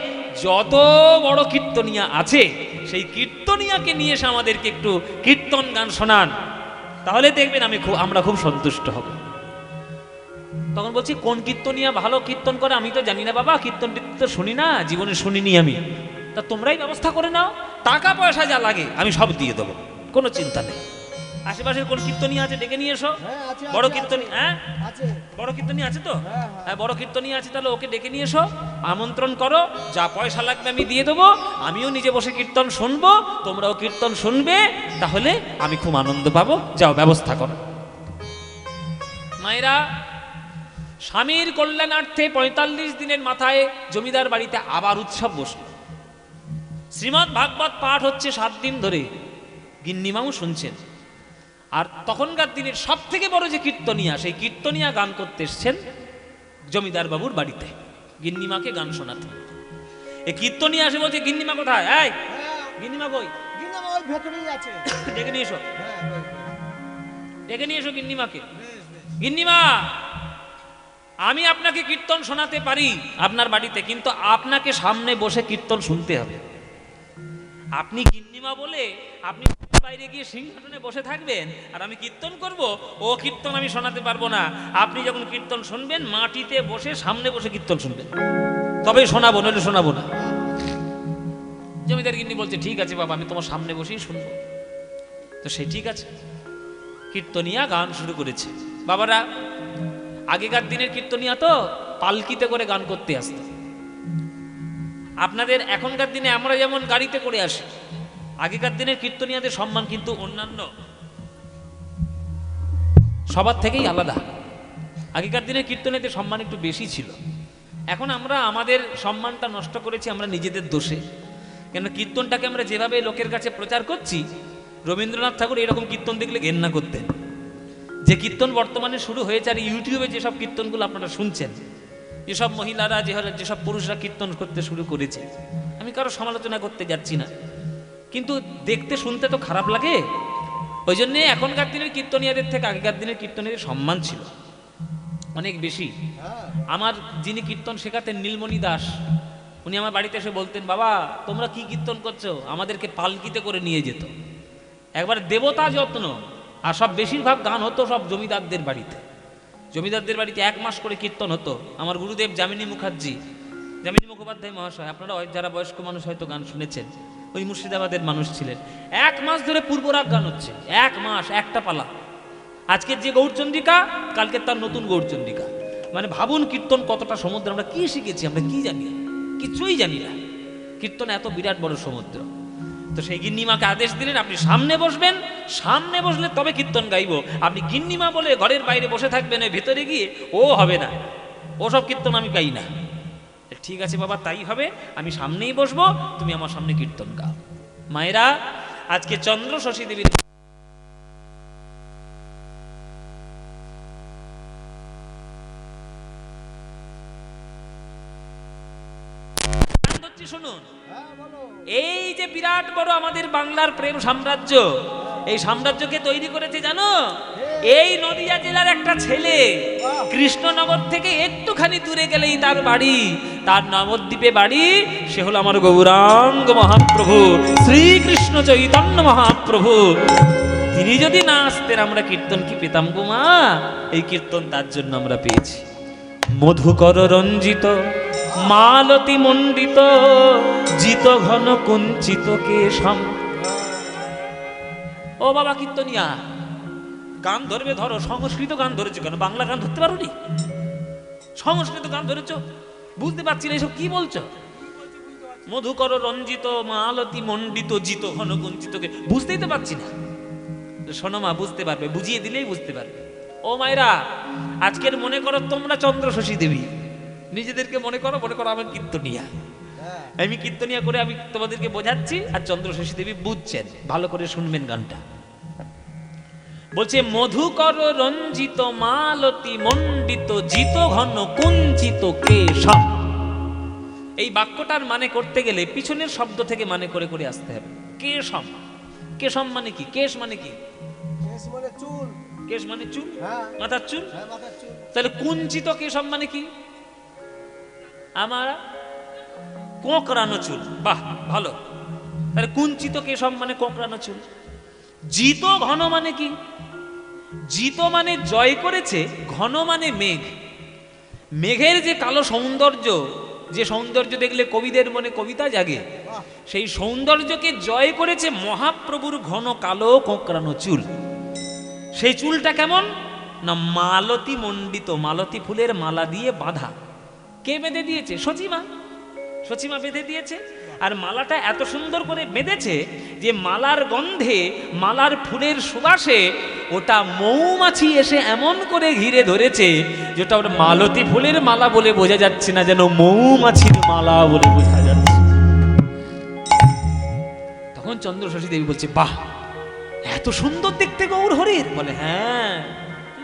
যত বড় কীর্তনিয়া আছে সেই কীর্তনিয়াকে নিয়ে এসে আমাদেরকে একটু কীর্তন গান শোনান, তাহলে দেখবেন আমরা খুব সন্তুষ্ট হব। তখন বলছি, কোন কীর্তনিয়া ভালো কীর্তন করে আমি তো জানি না বাবা, কীর্তন তো শুনি না, জীবনে শুনিনি আমি। তা তোমরাই ব্যবস্থা করে নাও, টাকা পয়সা যা লাগে আমি সব দিয়ে দেবো, কোনো চিন্তা নেই। আশেপাশের কোন কীর্তনী আছে ডেকে নিয়ে এসো। বড় কীর্তনী, হ্যাঁ বড় কীর্তনী আছে তো? হ্যাঁ, বড় কীর্তনী আছে, তাহলে ওকে ডেকে নিয়ে এসো, আমন্ত্রণ করো, যা পয়সা লাগবে আমি দিয়ে দেবো। আমিও নিজে বসে কীর্তন শুনবো, তোমরাও কীর্তন শুনবে, তাহলে আমি খুব আনন্দ পাবো। যাও, ব্যবস্থা করো। মায়েরা, স্বামীর কল্যাণার্থে 45 দিনের মাথায় জমিদার বাড়িতে আবার উৎসব বসল। শ্রীমদ্ ভাগবত পাঠ হচ্ছে 7 দিন ধরে, গিন্নিমাও শুনছেন। আর তখনকার দিনের সব থেকে বড় যে কীর্তনিয়া, সেই কীর্তনিয়া গান করতে এসছেন জমিদার বাবুর বাড়িতে গিন্নিমাকে গান শোনাতে। এই কীর্তনিয়া আসে বলছে, গিন্নিমা কোথায়? এই গিন্নিমা কই?
গিন্নিমা ওই ভেতরেই আছে।
ডেকে নিয়ে এসো, ডেকে নিয়ে এসো গিন্নিমাকে। গিন্নিমা, আমি আপনাকে কীর্তন শোনাতে পারি আপনার বাড়িতে, কিন্তু আপনাকে সামনে বসে কীর্তন শুনতে হবে। আপনি গিন্নিমা বলে আপনি বাইরে গিয়ে সিংহাসনে বসে থাকবেন আর আমি কীর্তন করব, ও কীর্তন আমি শোনাতে পারবো না। আপনি যখন কীর্তন শুনবেন, মাটিতে বসে সামনে বসে কীর্তন শুনবেন, তবে শোনাবো, নইলে শোনাবো না। জমিদার গিন্নি বলছে, ঠিক আছে বাবা, আমি তোমার সামনে বসেই শুনবো। তো সে ঠিক আছে, কীর্তনিয়া গান শুরু করেছে। বাবারা, আগেকার দিনের কীর্তনিয়া তো পালকিতে করে গান করতে আসতো। আপনাদের এখনকার দিনে আমরা যেমন গাড়িতে করে আসি, আগেকার দিনের কীর্তনিয়াদের সম্মান কিন্তু অন্যান্য সবার থেকেই আলাদা। আগেকার দিনের কীর্তনিয়াদের সম্মান একটু বেশি ছিল। এখন আমরা আমাদের সম্মানটা নষ্ট করেছি আমরা নিজেদের দোষে। কেন, কীর্তনটাকে আমরা যেভাবে লোকের কাছে প্রচার করছি, রবীন্দ্রনাথ ঠাকুর এরকম কীর্তন দেখলে ঘেন্না করতেন। যে কীর্তন বর্তমানে শুরু হয়েছে, আর ইউটিউবে যেসব কীর্তনগুলো আপনারা শুনছেন, যেসব মহিলারা যেসব পুরুষরা কীর্তন করতে শুরু করেছে, আমি কারো সমালোচনা করতে যাচ্ছি না, কিন্তু দেখতে শুনতে তো খারাপ লাগে। ওই জন্যে এখনকার দিনের কীর্তনিয়াদের থেকে আগেকার দিনের কীর্তনীয়দের সম্মান ছিল অনেক বেশি। আমার যিনি কীর্তন শেখাতেন, নীলমণি দাস, উনি আমার বাড়িতে এসে বলতেন, বাবা তোমরা কি কীর্তন করছো? আমাদেরকে পালকিতে করে নিয়ে যেত, একবার দেবতা যত্ন। আর সব বেশিরভাগ গান হতো সব জমিদারদের বাড়িতে। জমিদারদের বাড়িতে 1 মাস করে কীর্তন হতো। আমার গুরুদেব যামিনী মুখোপাধ্যায় মহাশয়, আপনারা যারা বয়স্ক মানুষ হয়তো গান শুনেছেন, ওই মুর্শিদাবাদের মানুষ ছিলেন। 1 মাস ধরে পূর্বরাগ গান হচ্ছে, 1 মাস, একটা পালা। আজকের যে গৌরচন্দ্রিকা, কালকে তার নতুন গৌরচন্দ্রিকা। মানে ভাবুন কীর্তন কতটা সমুদ্র। আমরা কি শিখেছি? আমরা কি জানি? কিছুই জানি না। কীর্তন এত বিরাট বড় সমুদ্র। তো সেই গিন্নিমাকে আদেশ দিলেন, আপনি সামনে বসবেন, সামনে বসলে তবে কীর্তন গাইব। আপনি গিন্নিমা বলে ঘরের বাইরে বসে থাকবেন, ভিতরে গিয়ে ও হবে না, ওসব কীর্তন আমি গাই না। ঠিক আছে বাবা, তাই হবে, আমি সামনেই বসবো, তুমি আমার সামনে কীর্তন গাও। মায়েরা, আজকে চন্দ্র শশী দেবীর শুনুন,
হ্যাঁ বলো।
এই যে বিরাট বড় আমাদের বাংলার প্রেম সাম্রাজ্য, এই সাম্রাজ্যকে তৈরি করেছে জানো এই নদিয়া জেলার একটা ছেলে। কৃষ্ণনগর থেকে একটুখানি দূরে গেলেই তার বাড়ি, তার নবদ্বীপে বাড়ি। সে হলো আমার গৌরাঙ্গ মহাপ্রভু শ্রীকৃষ্ণ চৈতন্য মহাপ্রভু। তিনি যদি না আসতেন আমরা কীর্তন কি পেতাম গো মা? এই কীর্তন তার জন্য আমরা পেয়েছি। মধুকর রঞ্জিত মালতী মণ্ডিত জিত ঘন কুঞ্চিত কেশম। ও বাবা কীর্তনিয়া, গান ধরবে ধরো, সংস্কৃত গান ধরেছো কেন? বাংলা গান ধরতে পারো নি? সংস্কৃত গান ধরেছো, বুঝতে পারছি না এসব কি বলছো। মধুকর রঞ্জিত মালতী মণ্ডিত জিত ঘন কুঞ্চিত, বুঝতেই তো পারছি না। শোনো মা, বুঝতে পারবে, বুঝিয়ে দিলেই বুঝতে পারবে। ও মায়েরা, আজকের মনে করো তোমরা চন্দ্র শশী দেবী, নিজেদেরকে মনে করো আমি কীর্তনিয়া। আমি কীর্তনিয়া করে আমি তোমাদেরকে বোঝাচ্ছি, আর চন্দ্র শশী দেবী বুঝছেন। ভালো করে শুনবেন গানটা। বলছে মধুকর রঞ্জিত মালতী মণ্ডিত জিত ঘন কুঞ্চিত কেশম। এই বাক্যটার মানে করতে গেলে পিছনের শব্দ থেকে মানে করে করে আসতে হবে। কেশম, কেশম মানে কি? কেশ মানে কি?
কেশ মানে চুল।
কেশ মানে চুল,
হ্যাঁ
মাথার চুল।
হ্যাঁ মাথার চুল।
তাহলে কুঞ্চিত কেশম মানে কি? আমার কোঁকড়ানো চুল। বাহ, ভালো। তাহলে কুঞ্চিত কেশম মানে কোঁকড়ানো চুল। জিত ঘন মানে কি? জিত মানে জয় করেছে, ঘন মানে মেঘ। মেঘের যে কালো সৌন্দর্য, যে সৌন্দর্য দেখলে কবিদের মনে কবিতা জাগে, সেই সৌন্দর্যকে জয় করেছে মহাপ্রভুর ঘন কালো কোঁকড়ানো চুল। সেই চুলটা কেমন না মালতী মণ্ডিত, মালতী ফুলের মালা দিয়ে বাঁধা। কে বেঁধে দিয়েছে? সচিমা। সচিমা বেঁধে দিয়েছে। আর মালাটা এত সুন্দর করে বেঁধেছে যে মালার গন্ধে, মালার ফুলের সুবাসে ওটা মৌমাছি এসে এমন করে ঘিরে ধরেছে যেটা ওটা মালতী ফুলের মালা বলে বোঝা যাচ্ছে না, যেন মৌমাছির মালা বলে বোঝা যাচ্ছে। তখন চন্দ্র শশী দেবী বলছে, বাহ, এত সুন্দর দেখতে গৌর হরির। বলে, হ্যাঁ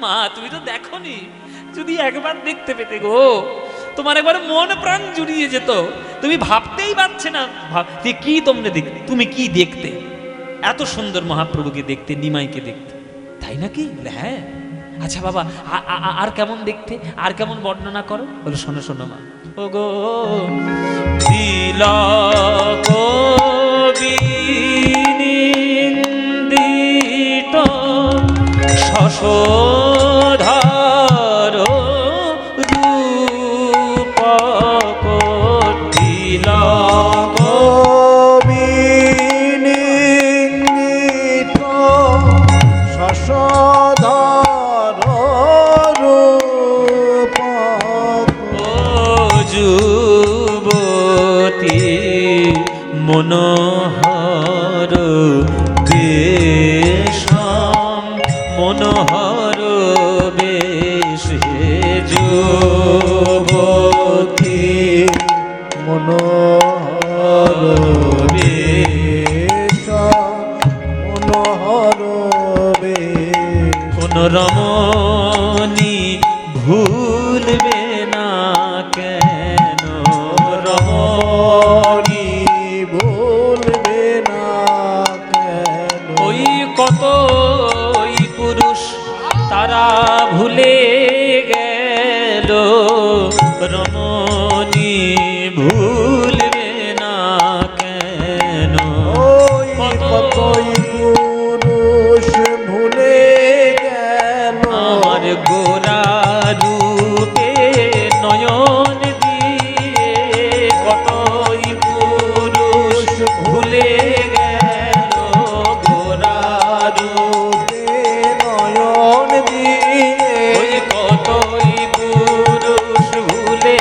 মা, তুমি তো দেখোনি, যদি একবার দেখতে পেতে গো, তোমার একবার মন প্রাণ জুড়িয়ে যেত। তুমি ভাবতেই পারছে না কি তুমি কি দেখতে, এত সুন্দর মহাপ্রভুকে দেখতে, নিমাইকে দেখতে, তাই নাকি? বলে, হ্যাঁ। আচ্ছা বাবা, আর কেমন দেখতে, আর কেমন বর্ণনা করো। বলে, শোনো শোনো মা, ও গো তিলক বিনিন্দিত শশধর রূপক তিলক
বিনিন্দিত শশধর রূপক
যুবতী মনোহর বেশম, মনোহর বেশ যুবতী
মনোহর বেশ মনোহর বেশ
কোন রমণী ভুলবে না কেন, রমণী
ভুলবে না কেন
ওই কতই পুরুষ তারা ভুলে গেল, রমণী ভুলবে না কেন।
ওই কতই পুরুষ ভুলে গেল
আমার গোরা রূপে নয়ন দিয়ে, কতই পুরুষ ভুলে গেল গোরা রূপে
নয়ন দিয়ে
ওই কতই পুরুষ ভুলে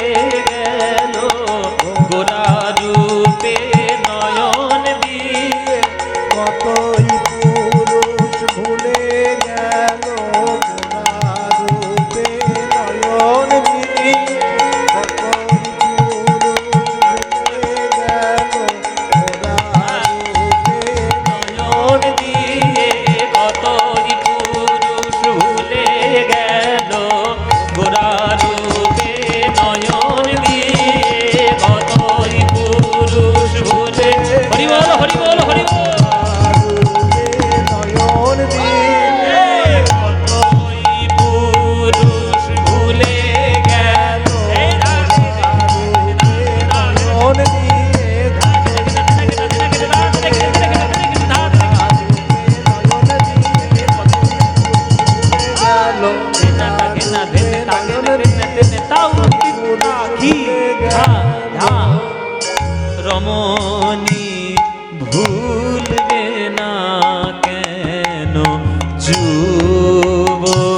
রমণী ভুলবে না কেন যুবতী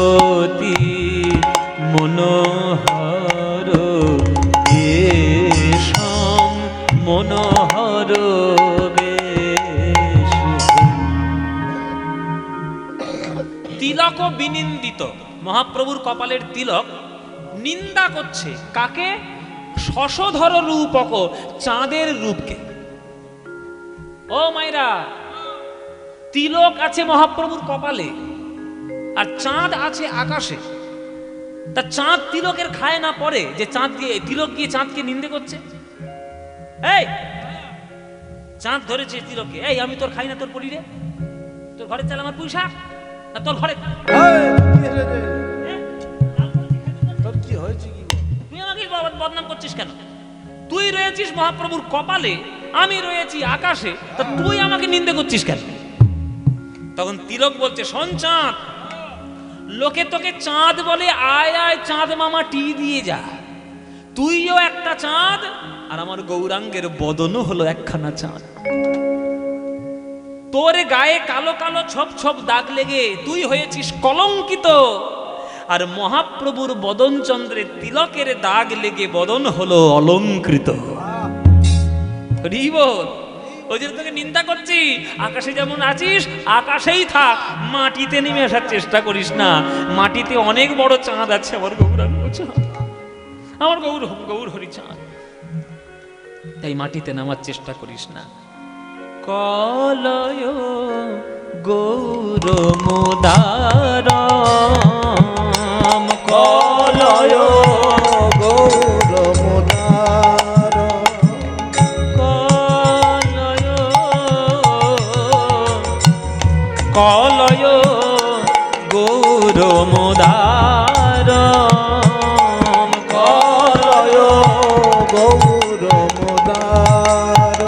মনোহর এসম মনোহর বেশ। তিলক বিনিন্দিত, মহাপ্রভুর কপালের তিলক নিন্দা করছে কাকে? শশধর রূপক, চাঁদের রূপকে। ও মায়েরা, তিলক আছে মহাপ্রভুর কপালে আর চাঁদ আছে আকাশে। তা চাঁদ তিলকের খায় না পড়ে যে চাঁদ দিয়ে তিলক গিয়ে চাঁদকে নিন্দে করছে? এই চাঁদ ধরেছে তিলককে, এই আমি তোর খাই না, তোর পড়ি রে, তোর ঘরে চাল আমার পয়সা না তোর ঘরে।
তোর কি হয়েছে কি?
তুই আমাকে বদনাম করছিস কেন? তুই রয়েছিস মহাপ্রভুর কপালে, আমি রয়েছি আকাশে, তা তুই আমাকে নিন্দে করছিস কেন? তখন তিলক বলছে, শোন চাঁদ, লোকে তোকে চাঁদ বলে, আয় আয় চাঁদ মামা টি দিয়ে যা। তুইও একটা চাঁদ আর আমার গৌরাঙ্গের বদনও হলো একখানা চাঁদ। তোর গায়ে কালো কালো ছপ ছপ দাগ লেগে তুই হয়েছিস কলঙ্কিত, আর মহাপ্রভুর বদন চন্দ্রের তিলকের দাগ লেগে বদন হলো অলঙ্কৃত। ওই জন্য তোকে নিন্দা করছি। আকাশে যেমন আছিস আকাশেই থাক, মাটিতে নেমে আসার চেষ্টা করিস না। মাটিতে অনেক বড় চাঁদ আছে, আমার গৌরাঙ্গ চাঁদ, আমার গৌর হরি চাঁদ, তাই মাটিতে নামার চেষ্টা করিস না। কলয় গৌর মোদার,
কলয় গৌর মোদার,
কলয় গৌর মোদার,
কলয় গৌর মোদার,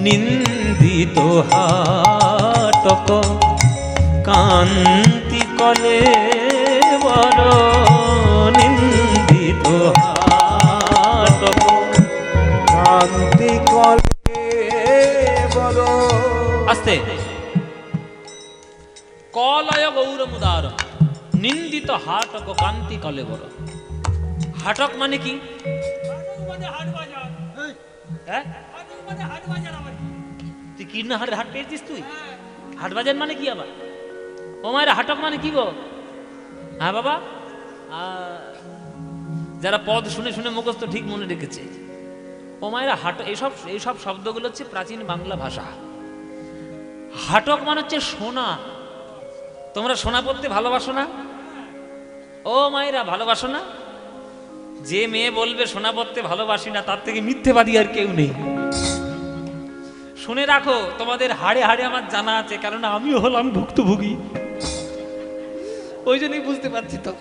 নিন্দিত হাটক কান্তি কলে বড়, নিন্দিত হাটক
কান্তি কলে বড়।
আস্তে, কলয় গৌর মুদার, নিন্দিত হাটক কান্তি কলে বড়। হাটক মানে কি? হ্যাঁ? তুই কীর্ণহাটের হাট পেয়েছিস? তুই হাট বাজার মানে কি আবার? ও মায়ের হাটক মানে কি গো? হ্যাঁ বাবা, যারা পদ শুনে শুনে মুখস্থ ঠিক মনে রেখেছে, ও মায়েরা হাট, এইসব শব্দগুলো হচ্ছে প্রাচীন বাংলা ভাষা। হাটক মানে হচ্ছে সোনা। তোমরা সোনা পড়তে ভালোবাসো না? ও মায়েরা ভালোবাসো না? যে মেয়ে বলবে সোনা পড়তে ভালোবাসি না, তার থেকে মিথ্যেবাদী আর কেউ নেই। শুনে রাখো, তোমাদের হাড়ে হাড়ে আমার জানা আছে, কারণ আমিও হলাম ভুক্তভোগী। ওই জন্যই বুঝতে পারছি তো।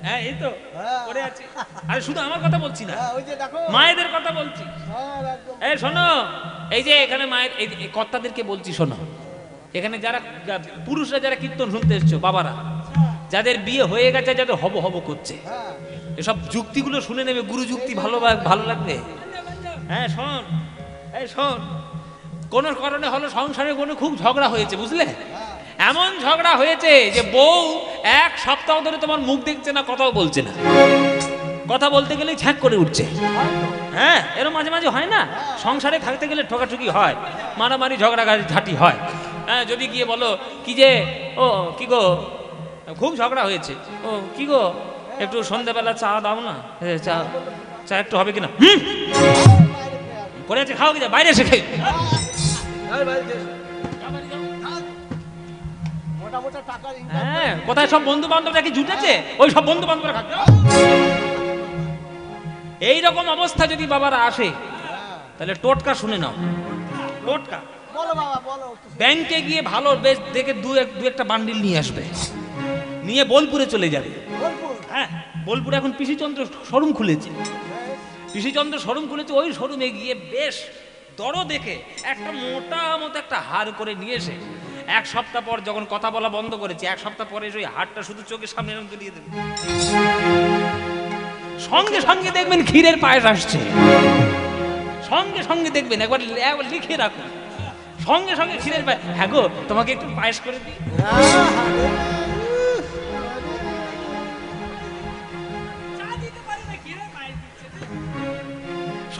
হ্যাঁ, এই তো পড়ে আছি। আরে শুধু আমার কথা বলছি না, মায়েদের কথা বলছি। এই শোনো, এই যে এখানে মায়ের এই কর্তাদেরকে বলছি, শোনো, এখানে যারা পুরুষরা যারা কীর্তন শুনতে এসছো, বাবারা যাদের বিয়ে হয়ে গেছে, যাদের হব হব করছে, এসব যুক্তিগুলো শুনে নেবে। গুরু যুক্তি ভালো লাগবে। হ্যাঁ শোন, এই শোন, কোন কারণে হলো সংসারে কোনো খুব ঝগড়া হয়েছে, বুঝলে? এমন ঝগড়া হয়েছে যে বউ এক সপ্তাহ ধরে তোমার মুখ দেখছে না, কথাও বলছে না, কথা বলতে গেলেই ছ্যাঁক করে উঠছে। হ্যাঁ, এরও মাঝে মাঝে হয় না? সংসারে থাকতে গেলে ঠোকাঠুকি হয়, মারামারি ঝগড়াঝাটি ঝাঁটি হয়। হ্যাঁ, যদি গিয়ে বলো কি যে, ও কি গো, খুব ঝগড়া হয়েছে, ও কি গো, একটু সন্ধ্যাবেলা চা দাও না, চা চা একটু হবে কিনা, করে আছে, খাও কি, বাইরে এসে খাই। হ্যাঁ, কোথায় সব বন্ধু বান্ধবরা কি জুটেছে? ওই সব বন্ধু বান্ধবরা খাচ্ছে। এইরকম অবস্থা যদি বাবারা আসে, তাহলে টোটকা শুনে নাও। টোটকা, ব্যাংকে গিয়ে ভালো বেশ দেখে দু একটা বান্ডিল নিয়ে আসবে, নিয়ে বোলপুরে চলে যাবে। হ্যাঁ, বোলপুরে এখন পিসিচন্দ্র শোরুম খুলেছে, পিসিচন্দ্র শোরুম খুলেছে। ওই শোরুমে গিয়ে বেশ দর দেখে একটা মোটা মতো একটা হার করে নিয়ে এসে, এক সপ্তাহ পর যখন কথা বলা বন্ধ করেছে, এক সপ্তাহ পরে ওই হারটা শুধু চোখের সামনে এরকম দিয়ে দেবে। সঙ্গে সঙ্গে দেখবেন ক্ষীরের পায়েস আসছে, সঙ্গে সঙ্গে দেখবেন, একবার লিখে রাখুন, সঙ্গে সঙ্গে ক্ষীরের পায়েস। হ্যাঁ গো, তোমাকে একটু পায়েস করে দিই।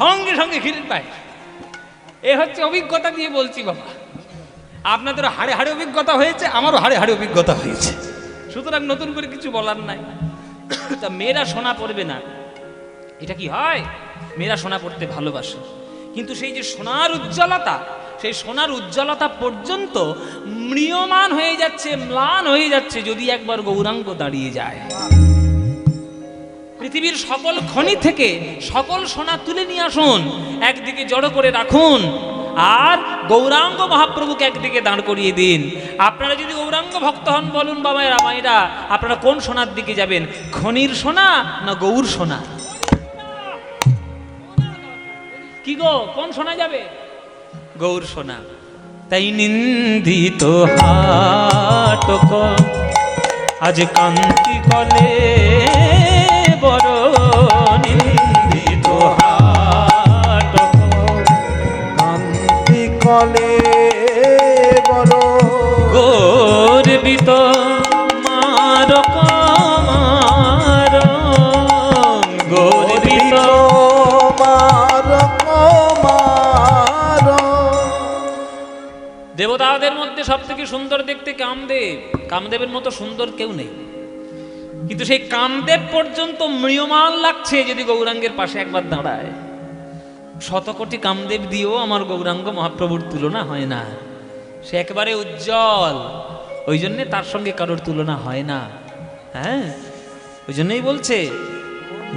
সঙ্গে সঙ্গে ক্ষীরের পায়েস। এ হচ্ছে অভিজ্ঞতা দিয়ে বলছি বাবা, আপনাদের হাড়ে হাড়ে অভিজ্ঞতা হয়েছে, আমারও হাড়ে হাড়ে অভিজ্ঞতা হয়েছে, সুতরাং নতুন করে কিছু বলার নাই। তা মেয়েরা সোনা পরবে না, এটা কি হয়? মেয়েরা সোনা পড়তে ভালোবাসে, কিন্তু সেই যে সোনার উজ্জ্বলতা, সেই সোনার উজ্জ্বলতা পর্যন্ত ম্রিয়মান হয়ে যাচ্ছে, ম্লান হয়ে যাচ্ছে যদি একবার গৌরাঙ্গ দাঁড়িয়ে যায়। পৃথিবীর সকল খনি থেকে সকল সোনা তুলে নিয়ে আসুন, একদিকে জড়ো করে রাখুন, আর গৌরাঙ্গ মহাপ্রভুকে একদিকে দাঁড় করিয়ে দিন। আপনারা যদি গৌরাঙ্গ ভক্ত হন, বলুন বাবারা মায়েরা, আপনারা কোন সোনার দিকে যাবেন? খনির সোনা না গৌর সোনা? কি গো, কোন সোনা যাবে? গৌর সোনা। তাই নিন্দিত হাটক আজ কান্তি কলে বড়, নিন্দিত হাটক
কান্তি কলে বড়,
গর্বিত মারক মার, গর্বিত দেবতাদের মধ্যে সব থেকে সুন্দর দেখতে কামদেব। কামদেবের মতো সুন্দর কেউ নেই, কিন্তু সেই কামদেব পর্যন্ত ম্রিয়মান লাগছে যদি গৌরাঙ্গের পাশে একবার দাঁড়ায়। শতকোটি কামদেব দিয়েও আমার গৌরাঙ্গ মহাপ্রভুর তুলনা হয় না। সে একেবারে উজ্জ্বল, ওই জন্যে তার সঙ্গে কারোর তুলনা হয় না। হ্যাঁ, ওই জন্যই বলছে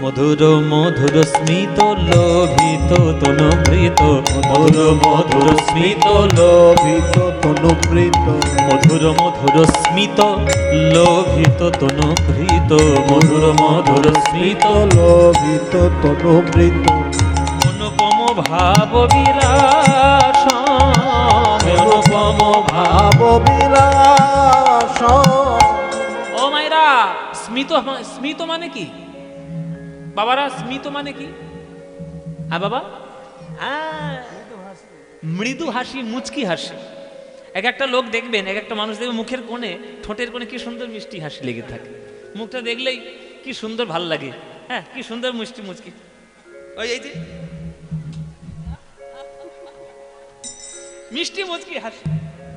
মধুর মধুর স্মিত লোভিত তনুপ্রীত, মধুর মধুর স্মিত
লোভিত তনুপ্রীত,
মধুর মধুর স্মিত লোভিত তনুপ্রীত, মধুর মধুর স্মিত
লোভিত তনুপ্রীত,
অনুপম ভাব বিলাস, অনুপম ভাব।
ভাব বিলাস।
ও মায়েরা, স্মিত, স্মিত মানে কি বাবারা? স্মিত মানে কি? হ্যাঁ বাবা, মৃদু হাসি, মুচকি হাসি। এক একটা লোক দেখবেন, এক একটা মানুষ দেখবেন মুখের কোণে, ঠোঁটের কোণে কি সুন্দর মিষ্টি হাসি লেগে থাকে, মুখটা দেখলেই কি সুন্দর ভাল লাগে। হ্যাঁ, কি সুন্দর মিষ্টি মুচকি, ওই এই যে মিষ্টি মুচকি হাসি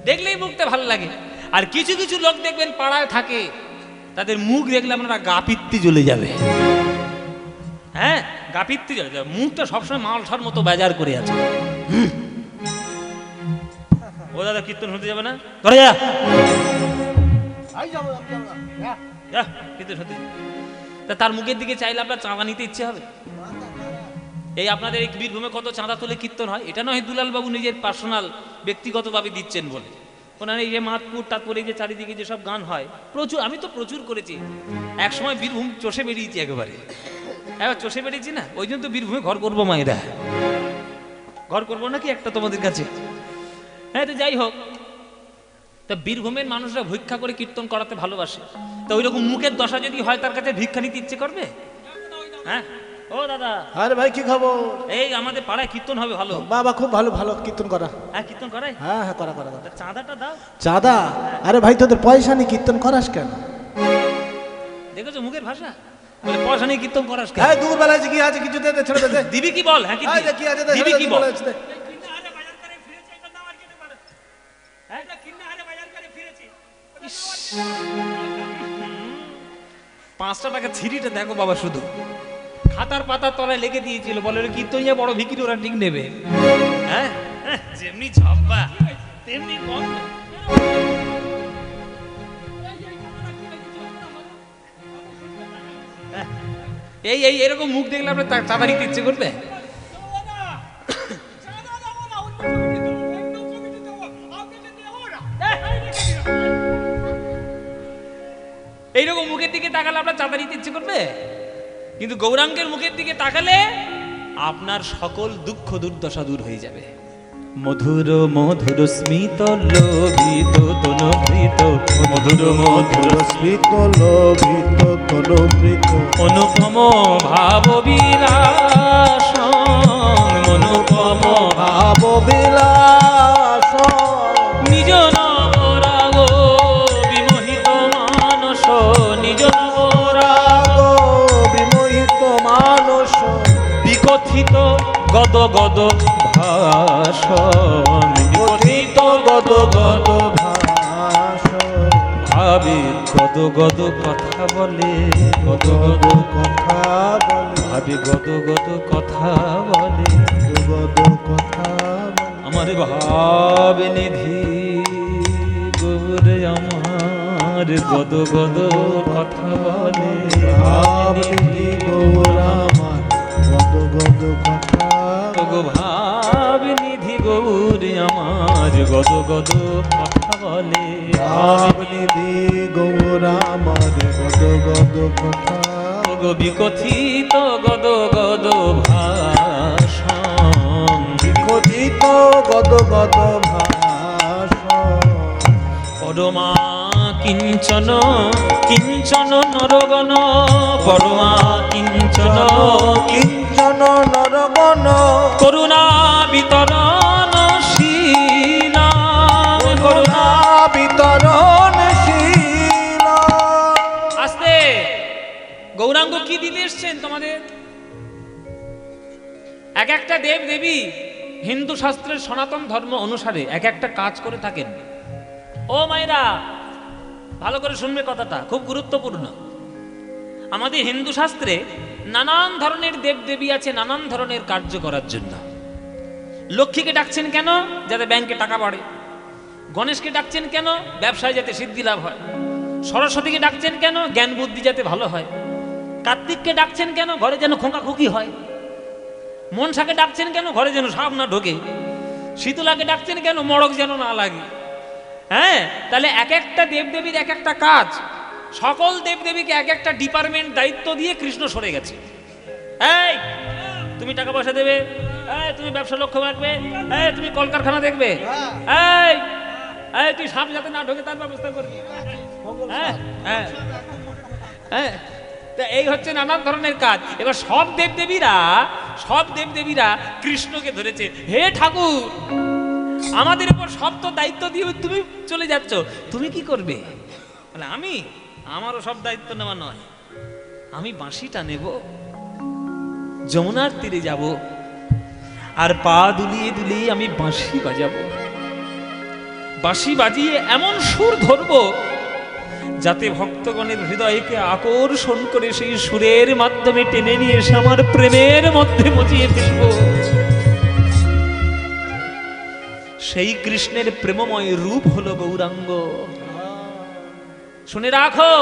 দেখলেই মুখটা ভালো লাগে। আর কিছু কিছু লোক দেখবেন পাড়ায় থাকে, তাদের মুখ দেখলে আপনারা গা পিত্তি জ্বলে যাবে। হ্যাঁ, গা পিত্তি জ্বলে যাবে, মুখটা সবসময় মালসার মতো বাজার করে আছে। ও দাদা, কীর্তন হতে যাবে না? ধরে যা, যা, কীর্তন হতে। তা তার মুখের দিকে চাইলে আপনার চাঁদা নিতে ইচ্ছে হবে? এই আপনাদের এই বীরভূমে কত চাঁদা তুলে কীর্তন হয়, এটা নয় দুলালবাবু নিজের পার্সোনাল ব্যক্তিগতভাবে দিচ্ছেন বলে। ওনার এই যে মাতপুর, তারপরে এই যে চারিদিকে যেসব গান হয়, প্রচুর, আমি তো প্রচুর করেছি। এক সময় বীরভূম চষে বেরিয়েছি একেবারে, এবার চষে বেরিয়েছি না, ওই জন্য তো বীরভূমে ঘর করবো মায়েরা, ঘর করবো নাকি একটা তোমাদের কাছে। হ্যাঁ, তো যাই হোক, তা বীরভূমের মানুষরা ভিক্ষা করে কীর্তন করাতে ভালোবাসে। তো ওই রকম মুখের দশা যদি হয়, তার কাছে ভিক্ষা নিতে ইচ্ছে করবে? হ্যাঁ, ও দাদা,
আরে ভাই কি খবর?
এই আমাদের পাড়ায় কীর্তন হবে ভালো।
বাবা খুব ভালো, ভালো কীর্তন করা।
হ্যাঁ, কীর্তন করাই।
হ্যাঁ হ্যাঁ, করা করা।
তা চাঁদাটা দাও।
চাঁদা? আরে ভাই তোদের পয়সা নেই, কীর্তন করাস কেন?
দেখেছো মুখের ভাষা, বলে পয়সা নিয়ে কীর্তন করাস কেন?
হ্যাঁ, দূর বেলায় কি আছে, কিছু দে, ছেড়ে দে।
দিবি কি বল? হ্যাঁ, কি
এই যে কি আছে,
দিবি কি বল? ইস, 5টা টাকা ছিঁড়িটা দেখো বাবা, শুধু খাতার পাতার তলায় লেগে দিয়েছিল, বলে কীর্তন যা বড় ভিকির, ওরা ঠিক নেবে। হ্যাঁ, যেমনি ঝব্বা তেমনি গন্ধ। এই এই এরকম মুখ দেখলে আপনার চাঁদা নিতে ইচ্ছে করবে? এইরকম মুখের দিকে তাকালে আপনার চাঁদা নিতে ইচ্ছে করবে? কিন্তু গৌরাঙ্গের মুখের দিকে তাকালে আপনার সকল দুঃখ দুর্দশা দূর হয়ে যাবে। মধুর মধুর স্মিত লোভিত তনুভৃত মধুর মধুর
স্মৃত লোভিত তনুভৃত
অনুপম ভাব বিলাস অনুপম
ভাব বিলাস
নিজ নবরাগ বিমোহিত মানস নিজ নবরাগ
বিমোহিত মানস
বিকথিত গদ গদ ভাষণ বিকথিত গদ গদ
ভাষ
ভাবে গদ গদ কথা বলে গদ গদ
কথা বলে
ভাবে গদ গদ কথা বলে
গদ কথা বলে
আমার ভাব নিধি গৌরে আমার গদ গদ কথা বলে ভাব নিধি
গৌরামার গদ গদ কথা
গো ভাব নিধি গৌরে আমার গদ গদ কথা বলে
ভাব নিধি গৌরামার গদ গদ কথা
গো বিকথিত গদ গদ ভাষণ
কথিত গদ গদ ভাষ
পরমা কিঞ্চন কিঞ্চন নরগণ পরমা কিঞ্চন
কিঞ্চন নরগণ
করুণা বিতরণ শীলা
করুণা বিতরণ শীল
আস্তে গৌরাঙ্গ কি দিতে এসছেন তোমাদের এক একটা দেব দেবী হিন্দু শাস্ত্রের সনাতন ধর্ম অনুসারে এক একটা কাজ করে থাকেন ও মায়েরা ভালো করে শুনবে কথাটা খুব গুরুত্বপূর্ণ আমাদের হিন্দু শাস্ত্রে নানান ধরনের দেব দেবী আছে নানান ধরনের কার্য করার জন্য লক্ষ্মীকে ডাকছেন কেন যাতে ব্যাংকে টাকা বাড়ে গণেশকে ডাকছেন কেন ব্যবসায় যাতে সিদ্ধি লাভ হয় সরস্বতীকে ডাকছেন কেন জ্ঞান বুদ্ধি যাতে ভালো হয় কার্তিককে ডাকছেন কেন ঘরে যেন খোঁকাখুকি হয় মনসাকে ডাকছেন কেন ঘরে যেন সাপ না ঢোকে শীতলাকে ডাকছেন কেন মড়ক যেন না লাগে হ্যাঁ তাহলে এক একটা দেবদেবীর এক একটা কাজ সকল দেবদেবীকে এক একটা ডিপার্টমেন্ট দায়িত্ব দিয়ে কৃষ্ণ সরে গেছে এই তুমি টাকা পয়সা দেবে এই তুমি ব্যবসা লক্ষ্য রাখবে এই তুমি কলকারখানা দেখবে এই এই তুই সাপ যাতে না ঢোকে তার ব্যবস্থা করবি হ্যাঁ হ্যাঁ হ্যাঁ তা এই হচ্ছে নানান ধরনের কাজ এবার সব দেবদেবীরা কৃষ্ণকে ধরেছে হে ঠাকুর আমাদের উপর সব তো দায়িত্ব দিয়ে তুমি চলে যাচ্ছ তুমি কি করবে বলে আমারও সব দায়িত্ব নেওয়া নয় আমি বাঁশিটা নেব যমুনার তীরে যাব আর পা দুলিয়ে দুলিয়ে আমি বাঁশি বাজাবো বাঁশি বাজিয়ে এমন সুর ধরবো যাতে ভক্তগণের হৃদয়কে আকর্ষণ করে সেই সুরের মাধ্যমে টেনে নিয়ে এসে আমার প্রেমের মধ্যে মজিয়ে ফেলবো সেই কৃষ্ণের প্রেমময় রূপ হলো গৌরাঙ্গ শুনে রাখো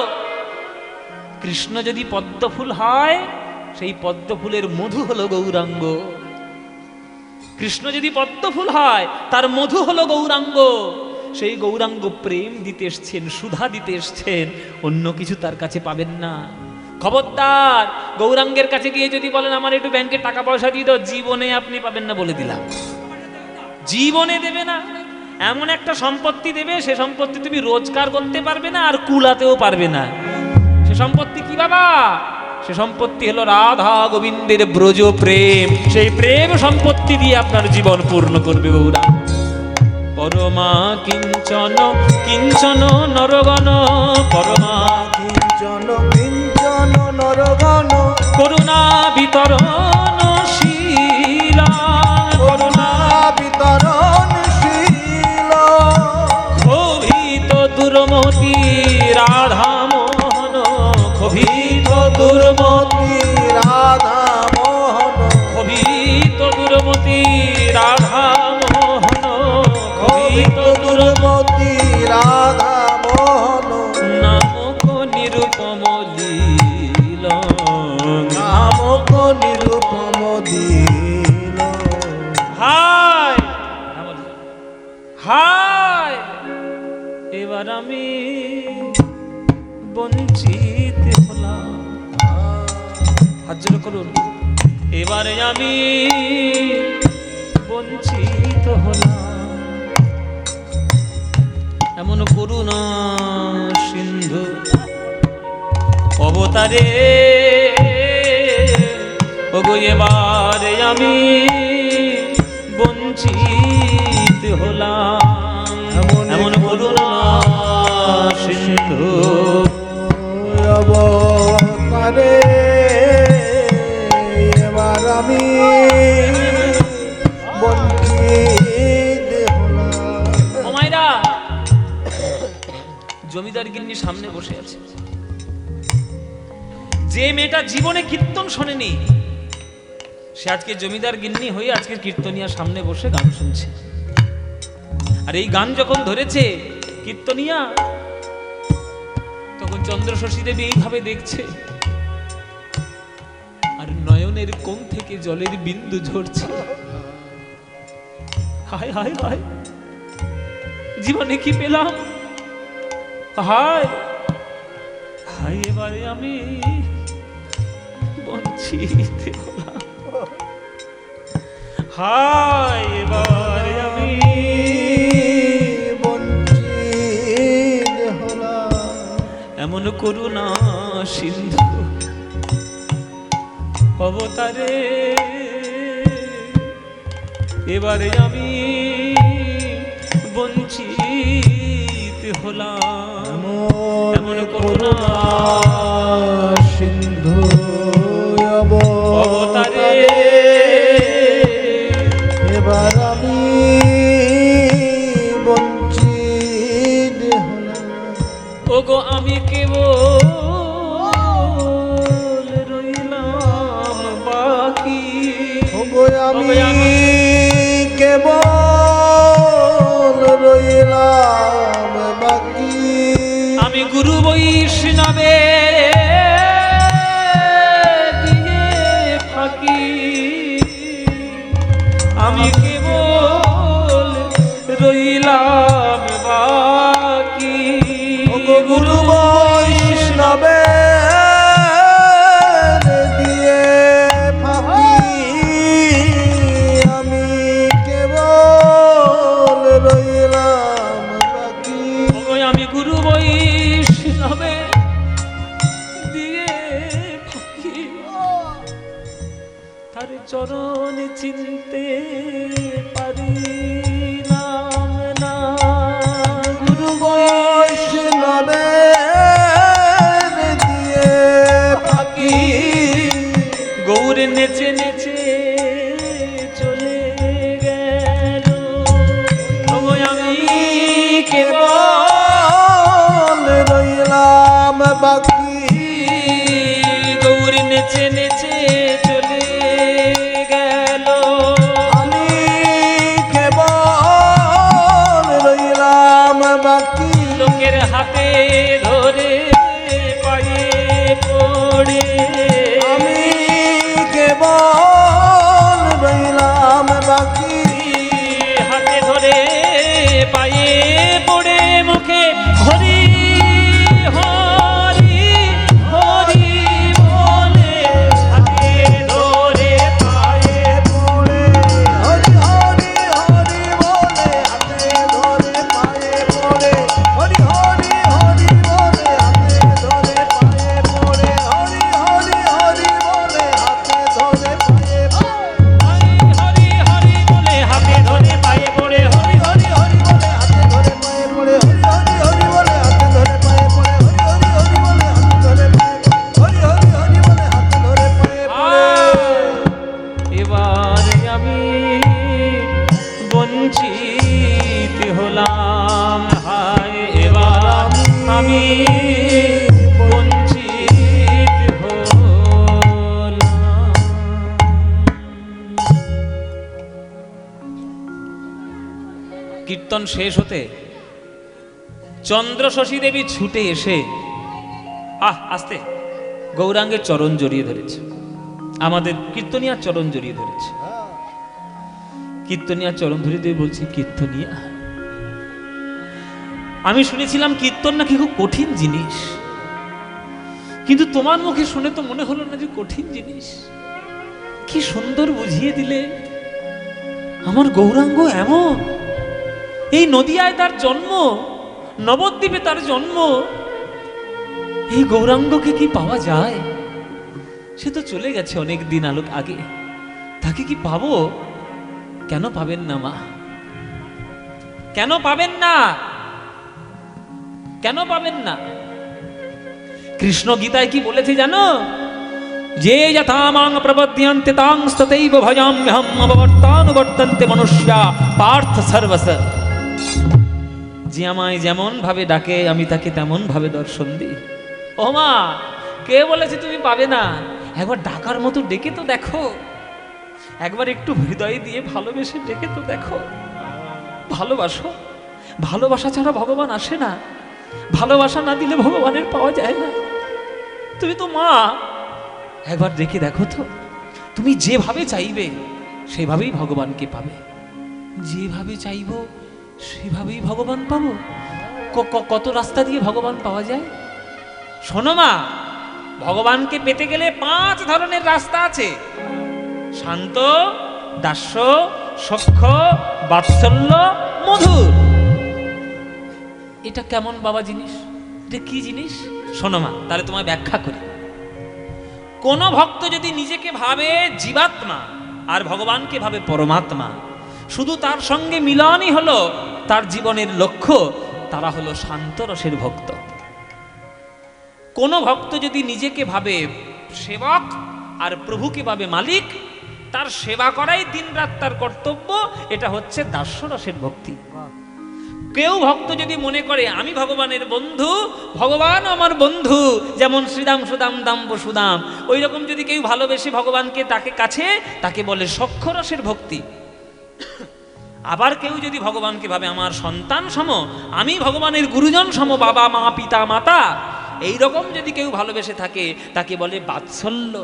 কৃষ্ণ যদি পদ্মফুল হয় সেই পদ্মফুলের মধু হলো গৌরাঙ্গ কৃষ্ণ যদি পদ্মফুল হয় তার মধু হলো গৌরাঙ্গ সেই গৌরাঙ্গ প্রেম দিতে এসছেন সুধা দিতে এসছেন অন্য কিছু তার কাছে পাবেন না খবরদার গৌরাঙ্গের কাছে গিয়ে যদি বলেন আমার একটু ব্যাংকে টাকা পয়সা দিয়ে দাও জীবনে আপনি পাবেন না বলে দিলাম জীবনে দেবে না এমন একটা সম্পত্তি দেবে সে সম্পত্তি তুমি রোজগার করতে পারবে না আর কুলাতেও পারবে না সে সম্পত্তি কি বাবা সে সম্পত্তি হলো রাধা গোবিন্দের ব্রজ প্রেম সেই প্রেম সম্পত্তি দিয়ে আপনার জীবন পূর্ণ করবে গৌরাঙ্গ পরমা কিঞ্চন কিঞ্চন নরগণ পরমা
কিঞ্চন কিঞ্চন নরগণ
করুণা বিতরণ শীলা
করুণা বিতরণ শীল
ক্ষোভিত দুর্মতি রাধা মোহন ক্ষোভিত দুর্মতি
রাধা মোহন
ক্ষোভিত দুর্মতি রাধা মোহন ক্ষোভিত
দুর্মতি রাধা মোহন
নামক নিরূপম লীল
নামক নিরূপম দিল
হায় হায় এবার আমি বঞ্চিত হলাম হাত জোড় করুন এবারে আমি বঞ্চিত হলাম। এমন করুণা সিন্ধু অবতারে ওগো এবারে আমি বঞ্চিত হলাম। এমন করুণা সিন্ধু
অবতারে এবার আমি বঞ্চিত হলাম।
ও মায়েরা, জমিদার গিন্নি সামনে বসে আছে। যে মেয়েটা জীবনে কীর্তন শোনেনি, সে আজকে জমিদার গিন্নি হয়ে আজকে কীর্তনিয়া সামনে বসে গান শুনছে। আর এই গান যখন ধরেছে কীর্তনিয়া, তখন চন্দ্রশশী দেবী এইভাবে দেখছে, আর নয়নের কোণ থেকে জলের বিন্দু ঝরছে। হায় হায় হায়, জীবনে কি পেলাম? হায় হায়, এবারে আমি বঞ্চিত হলাম। হায়, এবারে আমি
বঞ্চিত হলাম।
এমন করুণা সিন্ধু অবতারে এবারে আমি বঞ্চিত হলাম। এমন করুণা
সিন্ধু
অবতারে
এবার আমি বঞ্চিত হলাম।
ওগো আমি কেবল রইলাম বাকি।
ওগো আমি কেবল রইলাম বাকি।
আমি গুরু বৈষ্ণবে দিয়ে ফাঁকি। আমি কেবল রইলাম বাকি।
ওগো গুরু বৈষ্ণবে দিয়ে ফাঁকি। আমি কেবল রইলাম বাকি।
ওগো আমি গুরু বৈষ্ণবে দিয়ে ফাঁকি। তার চরণ চিনতে পারি নাম না। গুরু
বৈষ্ণবে দিয়ে ফাঁকি।
গৌর নেচে নেচে চলে গেল। ওগো আমি
কেবল রইলাম বাকি।
গৌর নেচে নেচে চলে গেল।
আমি কেবল রইলাম বাকি।
লোকের হাতে ধরে পায়ে পড়ে।
আমি কেবল রইলাম বাকি।
হাতে ধরে পায়ে পড়ে মুখে হরি হরি হরি বলে। হাতে ধরে পায়ে
পড়ে হরি হরি হরি বলে। হাতে ধরে পায়ে পড়ে হরি হরি হরি বলে। হাতে ধরে পায়ে পড়ে হরি হরি হরি বলে। হাতে ধরে পায়ে
হরি হরি বলে হাতে ধরে পায়ে পড়ে। হরি
হরি হরি বলে হাতে ধরে পায়ে পড়ে হরি হরি হরি বলে। হাতে ধরে পায়ে পড়ে হরি হরি হরি বলে। হাতে ধরে পায়ে হরি হরি হরি বলে। হাতে ধরে পায়ে পড়ে।
এবারে আমি বঞ্চিত হলাম। হায়, এবার আমি বঞ্চিত হলাম। কীর্তন শেষ হতে চন্দ্রশশী দেবী ছুটে এসে আস্তে গৌরাঙ্গের চরণ জড়িয়ে ধরেছে। আমাদের কীর্তনিয়ার চরণ জড়িয়ে ধরেছে। কীর্তনিয়ার চরণ ধরে দিয়ে বলছি, কীর্তনিয়া, আমি শুনেছিলাম কীর্তন নাকি খুব কঠিন জিনিস, কিন্তু তোমার মুখে শুনে তো মনে হলো না যে কঠিন জিনিস। কি সুন্দর বুঝিয়ে দিলে। আমার গৌরাঙ্গ এমন, এই নদিয়ায় তার জন্ম, নবদ্বীপে তার জন্ম, এই গৌরাঙ্গকে কি পাওয়া যায়? সে তো চলে গেছে অনেক দিন আলোক আগে, তাকে কি পাবো? কেন পাবেন না মা? কেন পাবেন না? কেন পাবেন না? কৃষ্ণ গীতায় কি বলেছে জানো? যে যথা মাং প্রপদ্যন্তে তাং ততৈব ভজাম্যহম অববর্তানুবর্তন্তে মনুষ্যা পার্থ সর্বস। যে আমায় যেমন ভাবে ডাকে আমি তাকে তেমন ভাবে দর্শন দিই। ও মা, কে বলেছে তুমি পাবে না? একবার ডাকার মতো ডেকে তো দেখো, একবার একটু হৃদয় দিয়ে ভালোবেসে ডেকে তো দেখো। ভালোবাসো, ভালোবাসা ছাড়া ভগবান আসে না, ভালোবাসা না দিলে ভগবানের পাওয়া যায় না। তুমি তো মা, একবার ডেকে দেখো তো। তুমি যেভাবে চাইবে সেভাবেই ভগবানকে পাবে, যেভাবে চাইবো সেভাবেই ভগবান পাবো। কত রাস্তা দিয়ে ভগবান পাওয়া যায় শোনো মা, ভগবানকে পেতে গেলে 5 ধরনের রাস্তা আছে। শান্ত, দাস্য, সখ্য, বাৎসল্য, মধুর। এটা কেমন বাবা জিনিস? এটা কি জিনিস? শোনো মা, তাহলে তোমায় ব্যাখ্যা করি। কোন ভক্ত যদি নিজেকে ভাবে জীবাত্মা আর ভগবানকে ভাবে পরমাত্মা, শুধু তার সঙ্গে মিলনই হলো তার জীবনের লক্ষ্য, তারা হলো শান্ত রসের ভক্ত। কোন ভক্ত যদি নিজেকে ভাবে সেবক আর প্রভুকে ভাবে মালিক, তার সেবা করাই দিনরাত তার কর্তব্য, এটা হচ্ছে দাস্য রসের ভক্তি। কেউ ভক্ত যদি মনে করে আমি ভগবানের বন্ধু, ভগবান আমার বন্ধু, যেমন শ্রীদাম সুদাম দাম্ব সুদাম, ওই রকম যদি কেউ ভালোবেসে ভগবানকে তাকে কাছে, তাকে বলে সখ্য রসের ভক্তি। আবার কেউ যদি ভগবানকে ভাবে আমার সন্তান সম, আমি ভগবানের গুরুজন সম, বাবা মা পিতা মাতা, এই রকম যদি কেউ ভালোবেসে থাকে তাকে বলে বাৎসল্য।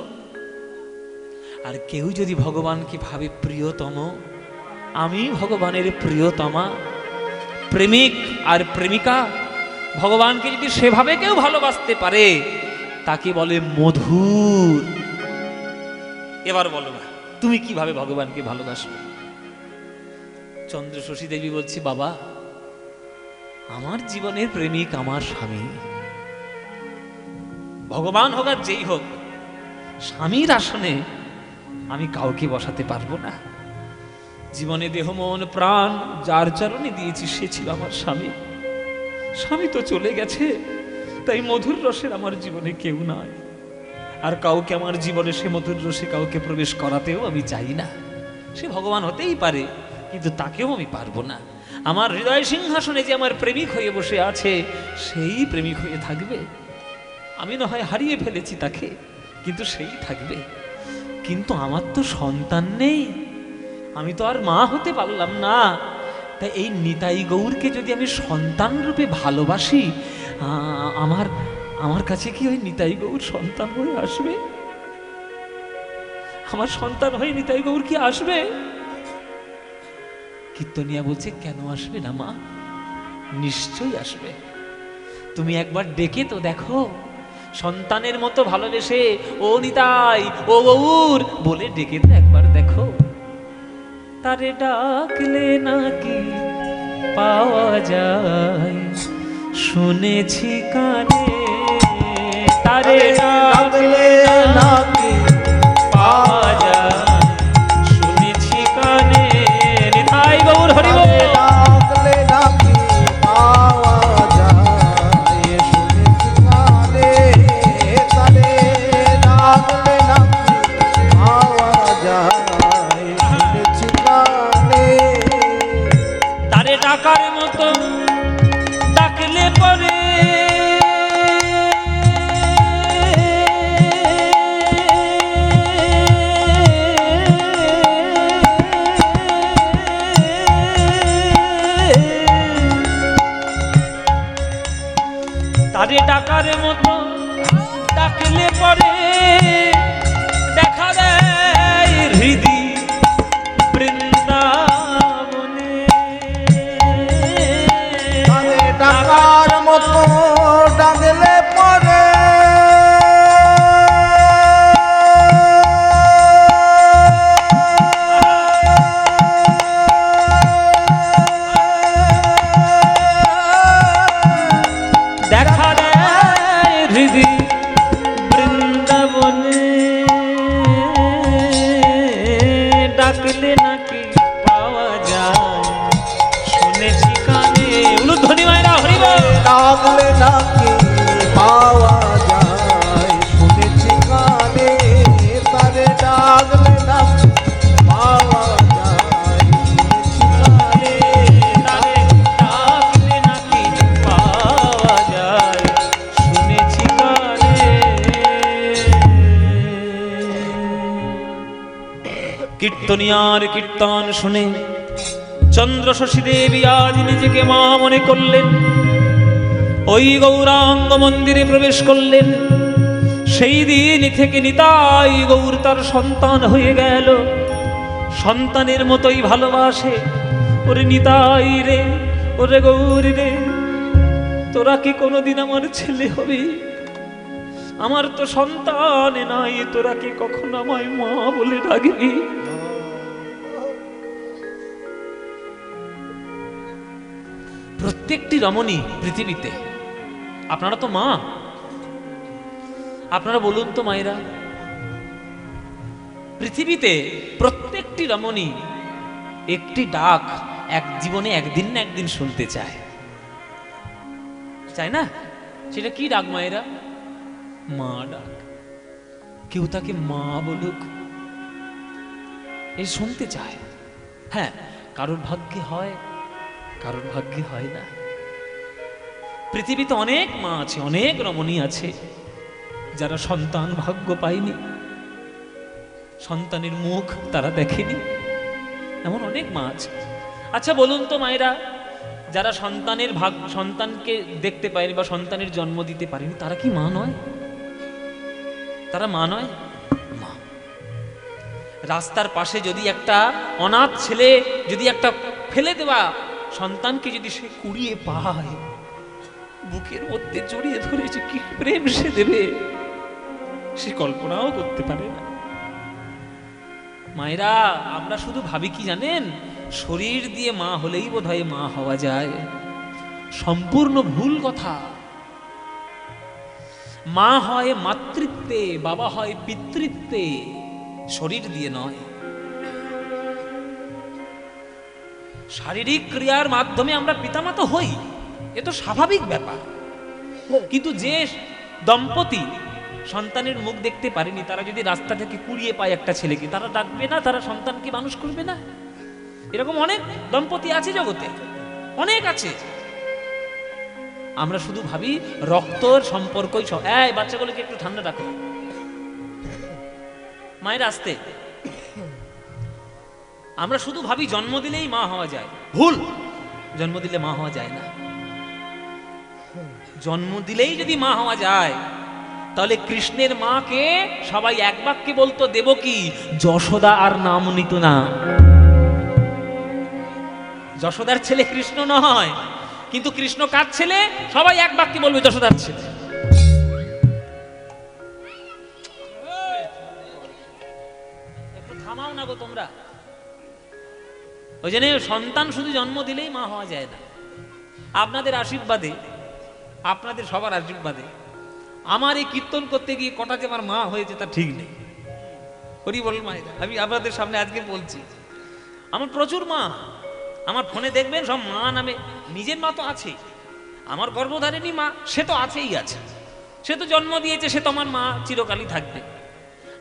আর কেউ যদি ভগবানকে ভাবে প্রিয়তম, আমি ভগবানের প্রিয়তমা, প্রেমিক আর প্রেমিকা, ভগবানকে যদি সেভাবে কেউ ভালোবাসতে পারে তাকে বলে মধুর। এবার বলো না, তুমি কিভাবে ভগবানকে ভালোবাসবে? চন্দ্র শশী দেবী বলছি, বাবা আমার জীবনের প্রেমিক আমার স্বামী। ভগবান হোক আর যেই হোক, স্বামীর আসনে আমি কাউকে বসাতে পারবো না। জীবনে দেহ মন প্রাণ যার চরণে দিয়েছি সে ছিল আমার স্বামী। স্বামী তো চলে গেছে, তাই মধুর রসের আমার জীবনে কেউ নাই। আর কাউকে আমার জীবনে সে মধুর রসে কাউকে প্রবেশ করাতেও আমি চাই না। সে ভগবান হতেই পারে, কিন্তু তাকেও আমি পারবো না। আমার হৃদয় সিংহাসনে যে আমার প্রেমিক হয়ে বসে আছে, সেই প্রেমিক হয়ে থাকবে। আমি না হয় হারিয়ে ফেলেছি তাকে, কিন্তু সেই থাকবে। কিন্তু আমার তো সন্তান নেই, আমি তো আর মা হতে পারলাম না। তাই এই নিতাই গৌরকে যদি আমি সন্তান রূপে ভালোবাসি, আমার কাছে কি ওই নিতাই গৌর সন্তান হয়ে আসবে? আমার সন্তান হয়ে নিতাই গৌর কি আসবে? কীর্তনিয়া বলছে, কেন আসবে না মা? নিশ্চয়ই আসবে। তুমি একবার ডেকে তো দেখো, সন্তানের মতো ভালোবেসে ও নিতাই, ও গৌর বলে ডেকে তো একবার দেখো। তারে ডাকলে নাকি পাওয়া যায়, শুনেছি কানে। তারে ডাকলে নাকি পাওয়া যায়, শুনেছি কানে। নিতাই গৌর হরি বল।
ডাকলে নাকি পাওয়া যায়, শুনেছি কানে। তারে ডাকলে নাকি পাওয়া যায়, শুনেছি কানে।
তারে ডাকার মতো ডাকলে পরে তারে ডাকার মতো ডাকলে পরে দেখা দেয় হৃদি বৃন্দাবনে।
তারে ডাকার মতো ডাকলে পরে
কীর্তনিয়ার কীর্তন শুনে চন্দ্র শশী দেবী আজ নিজেকে মা মনে করলেন, ওই গৌরাঙ্গ মন্দিরে প্রবেশ করলেন। সেই দিন থেকে নিতাই গৌর তার সন্তান হয়ে গেল, সন্তানের মতোই ভালোবাসে। ওরে নিতাই রে, ওরে গৌর রে, তোরা কি কোনোদিন আমার ছেলে হবি? আমার তো সন্তান নাই, তোরা কি কখনো আমায় মা বলে ডাকবি? প্রত্যেকটি রমণী পৃথিবীতে, আপনারা তো মা, আপনারা বলুন তো মায়েরা, পৃথিবীতে প্রত্যেকটি রমণী একটি ডাক এক জীবনে একদিন না একদিন শুনতে চায়, চায় না? সেটা কি ডাক মায়েরা? মা ডাক। কেউ তাকে মা বলুক, এই শুনতে চায়। হ্যাঁ, কারোর ভাগ্যে হয়, কারোর ভাগ্যে হয় না। পৃথিবীতে অনেক মা আছে, অনেক রমণী আছে যারা সন্তান ভাগ্য পায়নি, সন্তানের মুখ তারা দেখেনি, এমন অনেক মা আছে। আচ্ছা বলুন তো মায়েরা, যারা সন্তানকে দেখতে পায়নি বা সন্তানের জন্ম দিতে পারেনি, তারা কি মা নয়? তারা মা নয়? মা। রাস্তার পাশে যদি একটা অনাথ ছেলে যদি একটা ফেলে দেওয়া সন্তানকে যদি সে কুড়িয়ে পায়, বুকের মধ্যে জড়িয়ে ধরেছে, কি প্রেম সে দেবে সে কল্পনাও করতে পারে না। মায়েরা, আমরা শুধু ভাবি কি জানেন, শরীর দিয়ে মা হলেই বোধহয় মা হওয়া যায়। সম্পূর্ণ ভুল কথা। মা হয় মাতৃত্বে, বাবা হয় পিতৃত্বে, শরীর দিয়ে নয়। শারীরিক ক্রিয়ার মাধ্যমে আমরা পিতামাতা হই, এ তো স্বাভাবিক ব্যাপার। কিন্তু যে দম্পতি সন্তানের মুখ দেখতে পারেনি, তারা যদি রাস্তা থেকে কুড়িয়ে পায় একটা ছেলেকে, তারা ডাকবে না? তারা সন্তানকে মানুষ করবে না? এরকম অনেক দম্পতি আছে জগতে, অনেক আছে। আমরা শুধু ভাবি রক্তর সম্পর্কই সব। এই বাচ্চাগুলোকে একটু ঠান্ডা রাখো, মায়ের আসতে। আমরা শুধু ভাবি জন্ম দিলেই মা হওয়া যায়, ভুল। জন্ম দিলে মা হওয়া যায় না। জন্ম দিলেই যদি মা হওয়া যায়, তাহলে কৃষ্ণের মাকে সবাই এক বাক্যে বলতো দেবকী, যশোদা আর নাম নিত না। যশোদার ছেলে কৃষ্ণ নয়, কিন্তু কৃষ্ণ কার ছেলে? সবাই এক বাক্যে বলবে যশোদার ছেলে। একটু থামাও না গো তোমরা। ওই জন্য সন্তান শুধু জন্ম দিলেই মা হওয়া যায় না। আপনাদের আশীর্বাদে, আপনাদের সবার আশীর্বাদে আমার এই কীর্তন করতে গিয়ে কটা যে আমার মা হয়েছে তা ঠিক নেই। হরি বল মায়েরা, আমি আপনাদের সামনে আজকে বলছি, আমার প্রচুর মা। আমার ফোনে দেখবেন সব মা নামে। নিজের মা তো আছে, আমার গর্ভধারিণী মা সে তো আছেই আছে, সে তো জন্ম দিয়েছে, সে তো আমার মা চিরকালই থাকবে।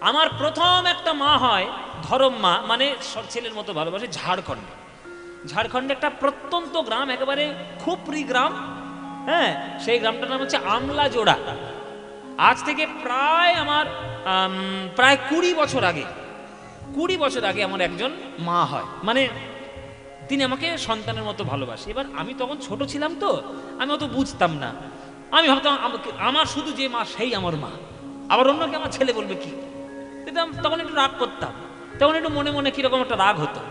আমার প্রথম একটা মা হয় ধরম মা, মানে সব ছেলের মতো ভালোবাসে, ঝাড়খণ্ডে। ঝাড়খণ্ডে একটা প্রত্যন্ত গ্রাম, একেবারে খুপরি গ্রাম। হ্যাঁ, সেই গ্রামটার নাম হচ্ছে আমলা জোড়া। আজ থেকে প্রায় 20 বছর আগে, 20 বছর আগে আমার একজন মা হয়, মানে তিনি আমাকে সন্তানের মতো ভালোবাসে। এবার আমি তখন ছোট ছিলাম, তো আমি অত বুঝতাম না। আমি ভাবতাম আমার শুধু যে মা সেই আমার মা, আবার অন্যকে আমার ছেলে বলবে কি। তখন একটু রাগ করতাম, তখন একটু মনে মনে কিরকম একটা রাগ হতো।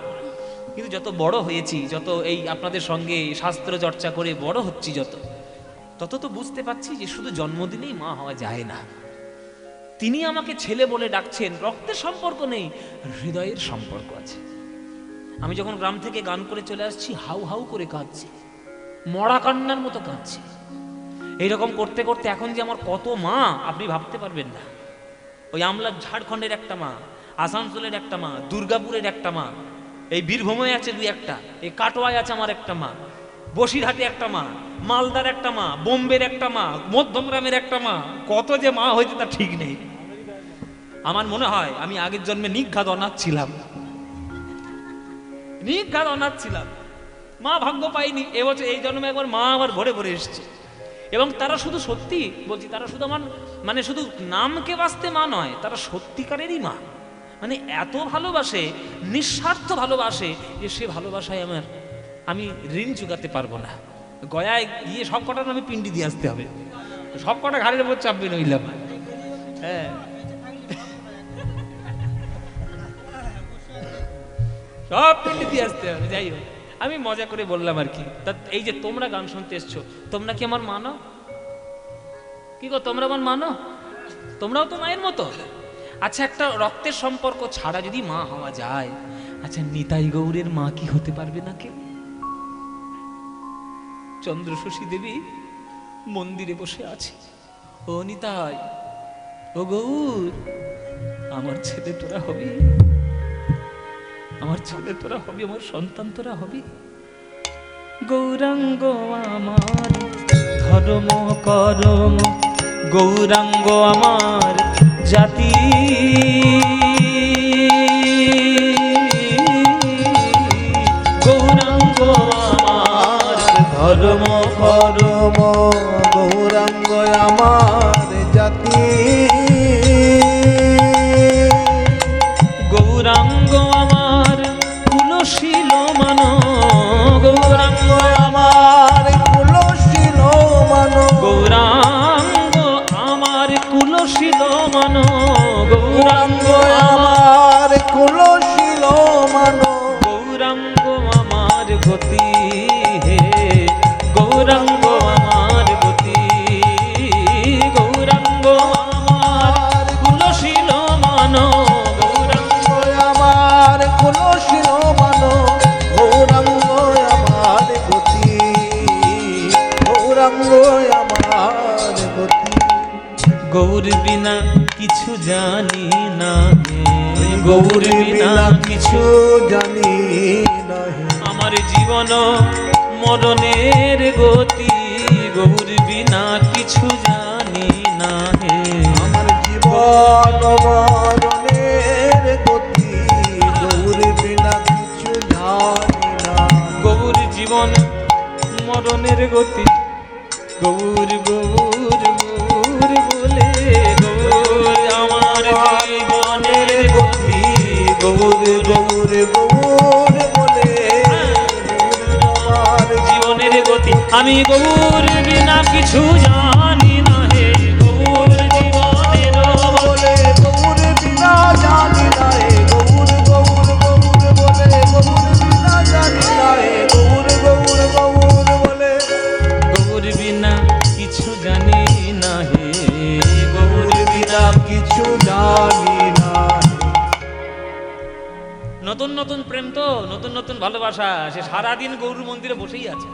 কিন্তু যত বড় হয়েছি, যত এই আপনাদের সঙ্গে শাস্ত্র চর্চা করে বড় হচ্ছি, তত তো বুঝতে পারছি যে শুধু জন্মদিনেই মা হওয়া যায় না। তিনি আমাকে ছেলে বলে ডাকছেন, রক্তের সম্পর্ক নেই, হৃদয়ের সম্পর্ক আছে। আমি যখন গ্রাম থেকে গান করে চলে আসছি, হাউ হাউ করে কাঁদছি, মরা কান্নার মতো কাঁদছি। এইরকম করতে করতে এখন যে আমার কত মা আপনি ভাবতে পারবেন না। ওই আমলা ঝাড়খণ্ডের একটা মা, আসানসোলের একটা মা, দুর্গাপুরের একটা মা, এই বীরভূমে আছে 2-1টা, এই কাটোয়ায় আছে আমার একটা মা, বসিরহাটে একটা মা, মালদার একটা মা, বোম্বের একটা মা, মধ্যমগ্রামের একটা মা। কত যে মা হয়েছে তা ঠিক নেই। আমার মনে হয় আমি আগের জন্মে নিঘাত অনাথ ছিলাম, নিঘাত অনাথ ছিলাম, মা ভাগ্য পাইনি। এবছর এই জন্মে একবার মা আবার ভরে ভরে এসছে। এবং তারা শুধু, সত্যি বলছি, তারা শুধু আমার মানে শুধু নামকে বাঁচতে মা নয়, তারা সত্যিকারেরই মা। মানে এত ভালোবাসে, নিঃস্বার্থ ভালোবাসে যে সে ভালোবাসায় আমি ঋণ চুকাতে পারবো না। গয়ায় গিয়ে সব কটার আমি পিন্ডি দিয়ে আসতে হবে, সব কটা ঘাড়ের উপর চাপবে নইলাম। হ্যাঁ, সব পিন্ডি দিয়ে আসতে হবে। যাই হোক, আমি মজা করে বললাম আর কি। তা এই যে তোমরা গান শুনতে এসছো, তোমরা কি আমার মানো? কি গো, তোমরা আমার মানো? তোমরাও তো মায়ের মতো। আচ্ছা, একটা রক্তের সম্পর্ক ছাড়া যদি মা হওয়া যায়, আচ্ছা নিতাই গৌরের মা কি হতে পারবে না কেউ? চন্দ্রশশী দেবী মন্দিরে বসে আছে, ও নিতাই, ও গৌর, আমার ছেলে তোরা হবি, আমার ছেলে তোরা হবি, আমার সন্তান তোরা হবি। গৌরাঙ্গ আমার ধর্ম করম, গৌরাঙ্গ আমার জাতি, গৌরাঙ্গ আমার
ধর্ম করম, গৌরাঙ্গ আমার জাতি,
গৌরাঙ্গ আমার কুলশীল মান, গৌরাঙ্গ
আমার কুলশীল মান,
গৌরাঙ্গ আমার কুলশীল মান, গৌরাঙ্গ
আমার কুলশীল মান,
গৌরাঙ্গ আমার গতি, হে গৌরাঙ্গ আমার গতি, গৌরাঙ্গ আমার কুলশীল মান, গৌরাঙ্গ
আমার কুলশীল মান, গৌরাঙ্গ আমার গতি, গৌরাঙ্গ আমার গতি।
গৌর বিনা কিছু জানি না, গৌর বিনা কিছু
জানি নাহি,
আমার জীবন মরণের গতি, গৌর বিনা কিছু জানি না হে,
আমার জীবন মরণের গতি, গৌর বিনা কিছু জানি না।
গৌর জীবন মরণের গতি, গৌর গৌর গৌর বলে, গৌর আমার জীবনের গতি,
গৌর গৌর গৌর বলে, আমার
জীবনের গতি, আমি গৌর বিনা কিছু জানি না হে, গৌর জীবনের
বলে, গৌর বিনা জানি না হে, গৌর গৌর গৌর বলে, গৌর বিনা জানি না হে, গৌর গৌর গৌর বলে,
গৌর বিনা কিছু জানি না হে, গৌর বিনা।
কিছু জানি না।
নতুন নতুন প্রেম তো, নতুন নতুন ভালোবাসা, সে সারাদিন গৌর মন্দিরে বসেই আছে,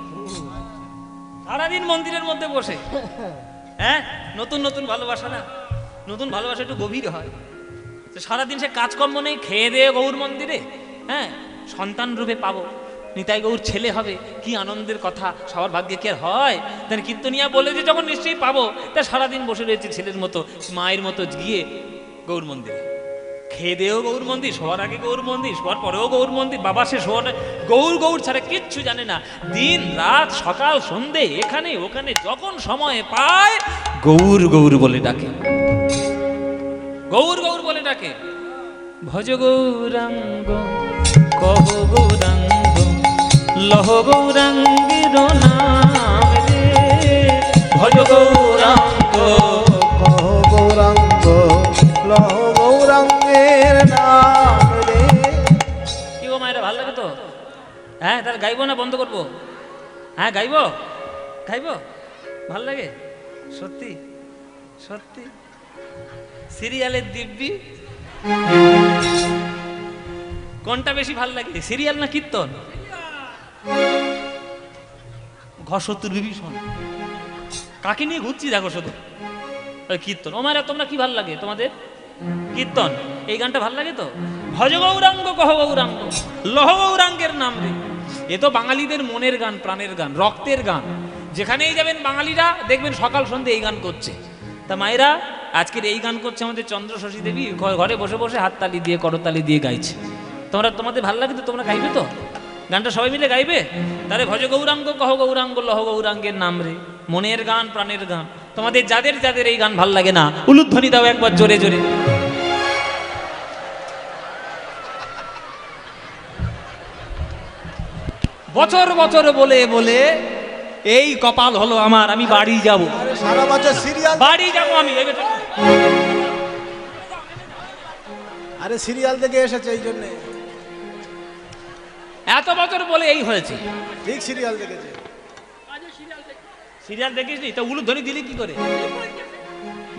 সারাদিন মন্দিরের মধ্যে বসে। হ্যাঁ, নতুন নতুন ভালোবাসা না, নতুন ভালোবাসা একটু গভীর হয়। তো সারাদিন সে কাজকর্ম নেই, খেয়ে দিয়ে গৌর মন্দিরে, হ্যাঁ সন্তান রূপে পাবো, নিতাই গৌর ছেলে হবে, কি আনন্দের কথা, সবার ভাগ্যে কি আর হয়? তার কীর্তনিয়া বলে যে যখন নিশ্চয়ই পাবো, তা সারাদিন বসে রয়েছে ছেলের মতো, মায়ের মতো গিয়ে গৌর মন্দিরে, খেয়ে দেও গৌর মন্দির, সবার আগে গৌর মন্দির, সবার পরেও গৌর মন্দির, বাবা সে শোয়ার গৌর গৌর ছাড়া কিচ্ছু জানে না। দিন রাত সকাল সন্ধে এখানে ওখানে যখন সময় পায় গৌর গৌর বলে ডাকে, গৌর গৌর বলে ডাকে। ভজ গৌরাঙ্গ কহ গৌরাঙ্গ লহ গৌরাঙ্গের নাম রে, ভজ গৌরাঙ্গ
কহ গৌরাঙ্গ লহ গৌরাঙ্গের নাম রে।
কি গো মায়েরা, ভালো লাগে তো? হ্যাঁ, তাহলে গাইবো না বন্ধ করবো? হ্যাঁ গাইবো, গাইবো, ভাল লাগে সত্যি সত্যি। সিরিয়ালের দিব্যি কোনটা বেশি ভাল লাগে, সিরিয়াল না কীর্তন? ঘষতুর বিভীষণ, কাকে নিয়ে ঘুরছি দেখো শুধু, ওই কীর্তন। ও মায়েরা, তোমরা কি ভাল লাগে তোমাদের? কীর্তন, এই গানটা ভাল লাগে তো? ভজ গৌরাঙ্গ কহ গৌরাঙ্গ লহ গৌরাঙ্গের নাম রে, এ তো বাঙালিদের মনের গান, প্রাণের গান, রক্তের গান। যেখানেই যাবেন বাঙালিরা দেখবেন সকাল সন্ধ্যে এই গান করছে। তা মায়েরা, আজকের এই গান করছে আমাদের চন্দ্রশশী দেবী, ঘরে বসে বসে হাততালি দিয়ে করতালি দিয়ে গাইছে। তোমাদের ভালো লাগে তো? তোমরা গাইবে তো গানটা? সবাই মিলে গাইবে? তাহলে ভজ গৌরাঙ্গ কহ গৌরাঙ্গ লহ গৌরাঙ্গের নাম রে, মনের গান, প্রাণের গান। তোমাদের যাদের যাদের এই গান ভাল লাগে না, উলুধ্বনি দাও একবার জোরে জোরে। বছর বছর বলে বলে এই কপাল হলো আমার, আমি বাড়ি যাব,
আরে সারা বছর সিরিয়াল,
বাড়ি যাব আমি।
আরে সিরিয়াল দেখে এসেছে এই জন্যে,
এত বছর বলে এই হয়েছে।
ঠিক সিরিয়াল দেখেছে।
সিরিয়াল দেখিস নি তো, উলুধ্বনি দিলি কি করে?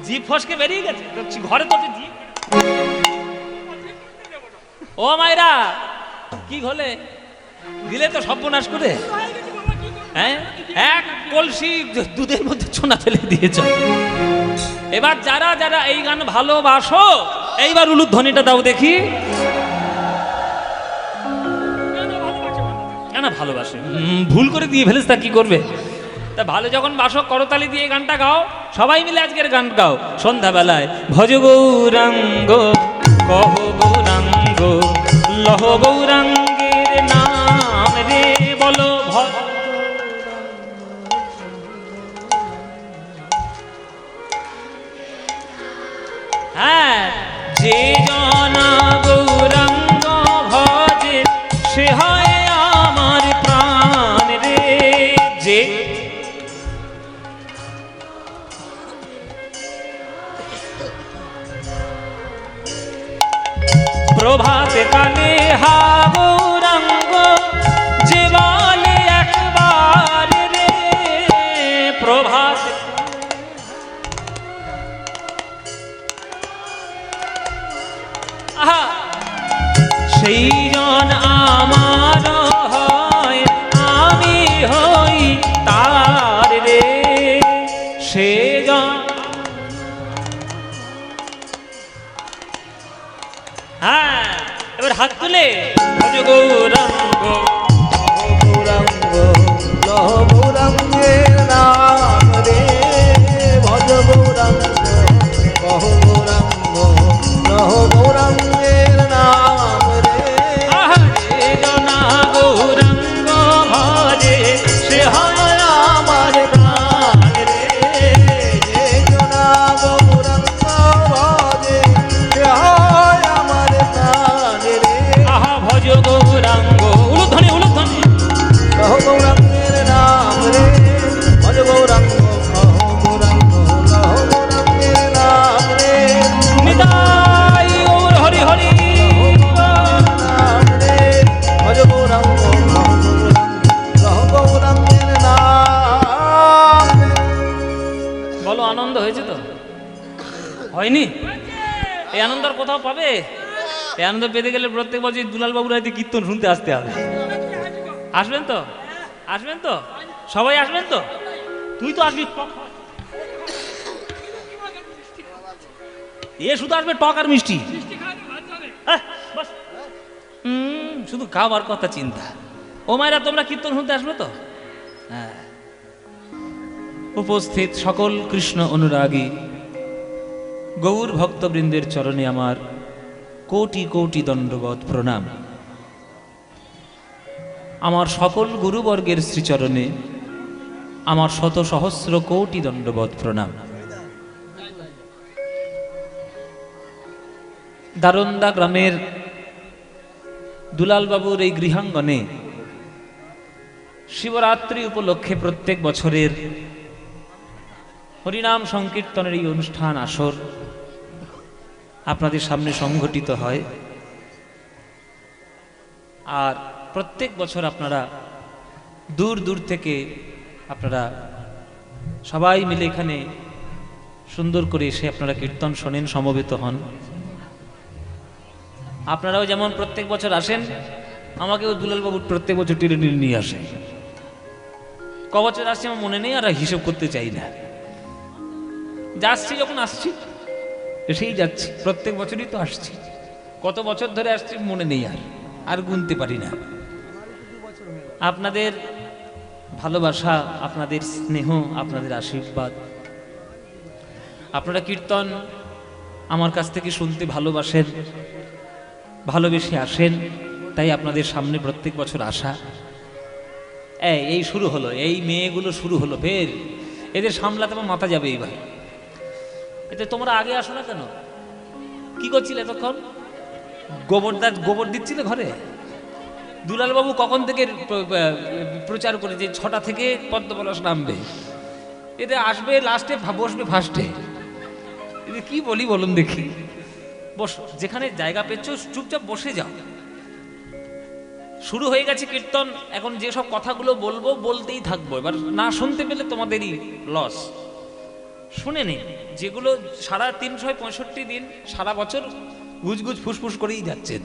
জিভ ফসকে বেরিয়ে গেছে তো, ঘরে তো জিভ। ও মায়েরা কি হলে দিলে তো সর্বনাশ করে, হ্যাঁ এক কলসি দুধের মধ্যে ছোনা ফেলে দিয়েছ। এবার যারা যারা এই গান ভালোবাসো, এইবার উলুধ্বনিটা দাও দেখি। না ভালোবাসে, ভুল করে দিয়ে ফেলেছ, তা কি করবে? তা ভালো যখন বাসো, করতালি দিয়ে গানটা গাও, সবাই মিলে আজকের গান গাও সন্ধ্যাবেলায়। ভজ গৌরাঙ্গ কহ গৌরাঙ্গ লহ গৌরাঙ্গের নাম রে, বলো ভজ। হ্যাঁ, যে জনা গৌরাঙ্গ ভজে সে হয় আমার প্রাণ রে। যে প্রভাত কালে হা গৌরাঙ্গ যে বলে একবার রে, প্রভাত আহা সেই জন আমার হয়, আমি হই তার রে। সে জন, হ্যাঁ এবার হাত তুলে ভজ গৌরাঙ্গ
গৌরাঙ্গ লহ গৌরাঙ্গের নাম রে, ভজ গৌরাঙ্গ কহ গৌরাঙ্গ লহ গৌরাঙ্গের নাম রে।
আহা যে জনা গৌরাঙ্গ ভজে সে হয় আমার প্রাণ রে।
যে জনা গৌরাঙ্গ ভজে সে হয় আমার প্রাণ রে।
আহা ভজ গৌরাঙ্গ, উলুধ্বনি উলুধ্বনি।
লহ গৌরাঙ্গের নাম রে, ভজ গৌরাঙ্গ কহ গৌরাঙ্গ লহ গৌরাঙ্গের নাম রে।
নিতাই গৌর হরি হরি।
নাম রে, ভজ গৌরাঙ্গ কহ গৌরাঙ্গ লহ গৌরাঙ্গের নাম রে।
বলো আনন্দ হয়েছে তো? হয়নি? এই আনন্দ আর কোথাও পাবে? এই আনন্দ পেতে গেলে প্রত্যেক বছর দুলাল বাবুর হাতে কীর্তন শুনতে আসতে হবে। আসবেন তো? আসবেন তো? সবাই আসবেন তো? তুই তো আসবি, এ শুধু আসবে টক আর মিষ্টি। আহ, বাস। শুধু খাবার কথা চিন্তা। ও মায়েরা তোমরা কীর্তন শুনতে আসবে তো? হ্যাঁ। উপস্থিত সকল কৃষ্ণ অনুরাগী গৌর ভক্তবৃন্দের চরণে আমার কোটি কোটি দণ্ডবৎ প্রণাম। আমার সকল গুরুবর্গের শ্রীচরণে আমার শত সহস্র কোটি দণ্ডবৎ প্রণাম। দারোন্দা গ্রামের দুলালবাবুর এই গৃহাঙ্গনে শিবরাত্রি উপলক্ষে প্রত্যেক বছরের হরিনাম সংকীর্তনের এই অনুষ্ঠান আসর আপনাদের সামনে সংঘটিত হয়। আর প্রত্যেক বছর আপনারা দূর দূর থেকে আপনারা সবাই মিলে এখানে সুন্দর করে এসে আপনারা কীর্তন শোনেন, সমবেত হন। আপনারাও যেমন প্রত্যেক বছর আসেন, আমাকেও দুলালবাবু প্রত্যেক বছর টেনে টেনে নিয়ে আসে। ক বছর আসছে আমার মনে নেই, আর হিসেব করতে চাই না। যাচ্ছি যখন আসছি, এসেই যাচ্ছি, প্রত্যেক বছরই তো আসছি। কত বছর ধরে আসছি মনে নেই, আর গুনতে পারি না। আপনাদের ভালোবাসা, আপনাদের স্নেহ, আপনাদের আশীর্বাদ, আপনারা কীর্তন আমার কাছ থেকে শুনতে ভালোবাসেন, ভালোবেসে আসেন, তাই আপনাদের সামনে প্রত্যেক বছর আসা। এই শুরু হলো, এই মেয়েগুলো শুরু হলো ফের। এদের সামলাতে আমার মাথা যাবে এইবার। এতে তোমরা আগে আসো না কেন? কি করছিলে এতক্ষণ? গোবর দিচ্ছিলে ঘরে? দুলালবাবু কখন থেকে প্রচার করে যে 6টা থেকে পদ্মপলাশ নামবে, এতে আসবে লাস্টে, বসবে ফার্স্টে। এতে কি বলি বলুন দেখি? বসো, যেখানে জায়গা পেয়েছ চুপচাপ বসে যাও। শুরু হয়ে গেছে কীর্তন, এখন যেসব কথাগুলো বলবো বলতেই থাকবো। এবার না শুনতে পেলে তোমাদেরই লস। শুনে নিন, যেগুলো সারা 365 দিন সারা বছর গুজগুজ ফুসফুস করেই যাচ্ছেন,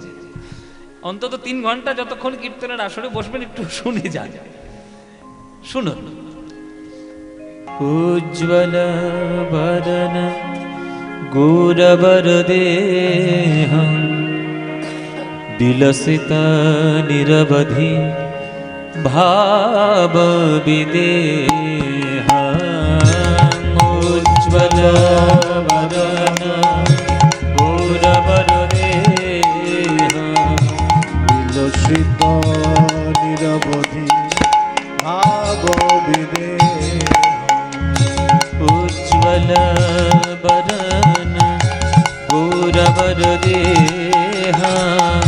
অন্তত 3 ঘন্টা যতক্ষণ কীর্তনের আসরে বসবেন একটু শুনে যান। শুনুন। উজ্জ্বল বদন গৌরবর দেহম বিলসিত নিরবধি ভাব বিদেহম। উজ্জ্বল বদন গৌরবর দেহম
বিলসিত নিরবধি ভাব বিদেহম।
উজ্জ্বল বদন গৌরবর দেহম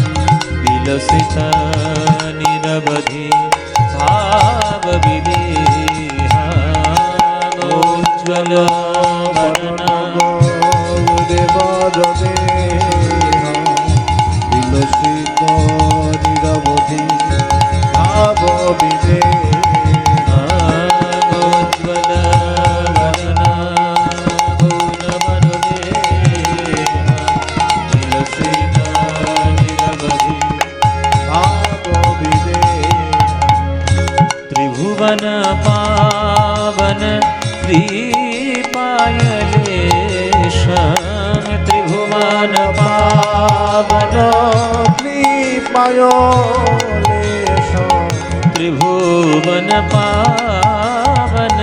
বিলসিত নিরবধি ভাব বিদেহম। উজ্জ্বল বদন
গৌরবর দেহম বিলসিত নিরবধি ভাব বিদেহম।
উজ্জ্বল বদন গৌরবর দেহম বিলসিত নিরবধি
ভাব বিদেহম।
त्रिभुवन पावन कृपायलेशं त्रिभुवन पावन
कृपायलेशं।
त्रिभुवन पावन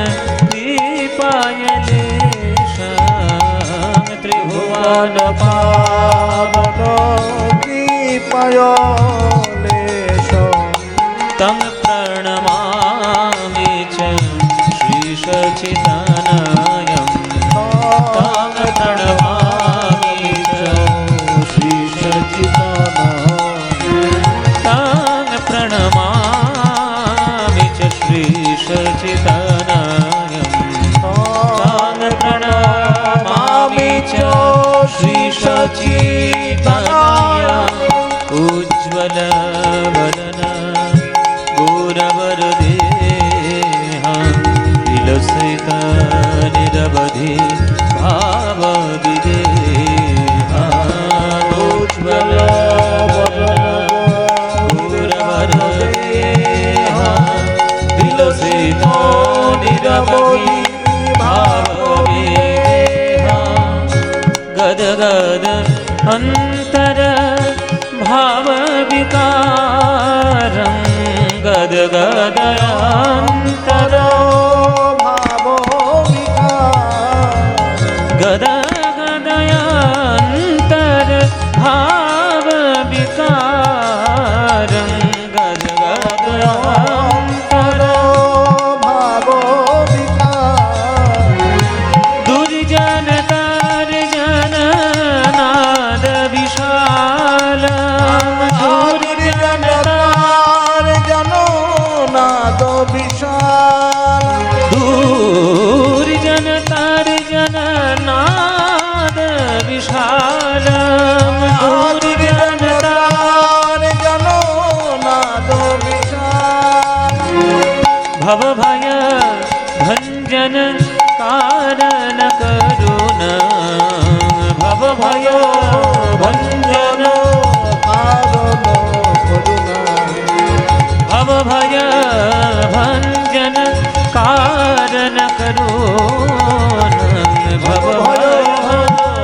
कृपायलेशं त्रिभुवन
पावन कृपायलेशं।
तं प्रणमामि च श्रीसच्चिदानयं। तं प्रणमामि च
श्रीसच्चिदानयं।
तं प्रणमामि च श्रीसच्चिदानयं। तं प्रणमामि च श्रीसच्चिदानयं। उज्ज्वल वदन गौरवर देहं विलसित निरवधि भाव विदेहं। उज्ज्वल वदन गौरवर देहं विलसित निरवधि भाव विदेहं। गद गद अंतर भाव विकारं गद गद अंतर
भाव विकार।
गद गद अंतर भाव विकारं गद गद अंतर
भाव विकार।
दुर्जन तर्जन नाद विशाल
दुर्जन जनो नाद विशाल।
दूर्जन तर्जन नाद विशाल दूर्जन
जनो नाद विशाल।
भव भय भंजन कारण करुणा भव भय भंजन
कारण करुणा।
भव भय भंजन कारण करुणा भव भय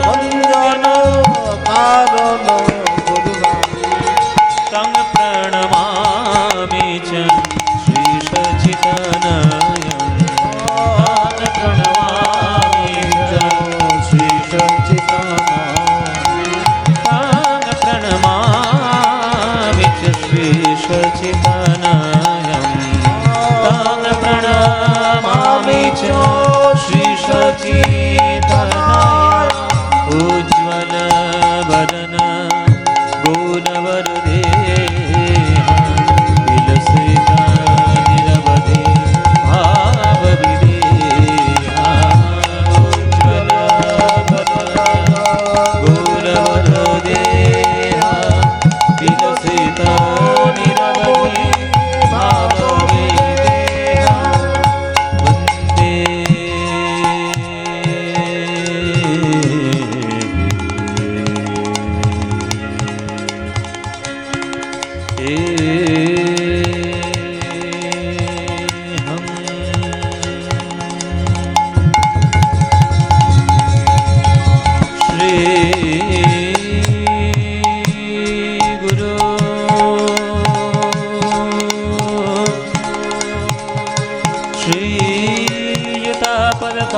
भंजन कारण करुणा।
तं प्रणमामि च श्रीसच्चिदानयं। तं प्रणमामि च
श्रीसच्चिदानयं।
तं प्रणमामि च श्रीसच्चिदानयं। तं प्रणमामि च श्रीसच्चिदानयं। उज्ज्वल वदन गौरवर देहं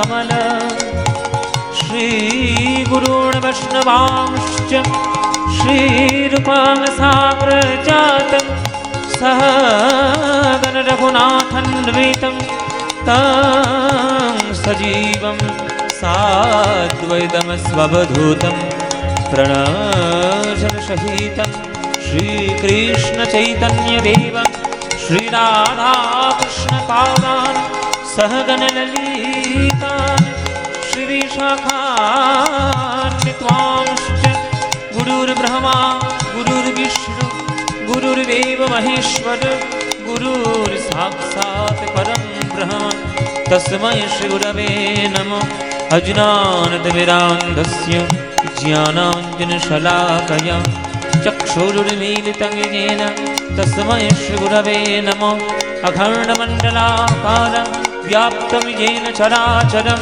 कमल श्रीगुरून् वैष्णवांश्च श्रीरूपं साग्रजातं सहगण रघुनाथन्वितं तं सजीवं साद्वैतं स्ववधूतं प्रणशनसहितं श्रीकृष्णचैतन्यदेवं श्रीराधाकृष्णपादान् सहगणललितान् श्रीविशाखान्वितांश्च गुरुर्ब्रह्मा गुरुर्विष्णु गुरुर्देव महेश्वर गुरुर्साक्षात् परं ब्रह्म तस्मै श्रीगुरवे नमः। अज्ञानतिमिरान्धस्य ज्ञानाञ्जनशलाकया चक्षुरुन्मीलितं येन तस्मै श्रीगुरवे नमः। अखण्डमण्डलाकारं व्याप्तं येन चराचरं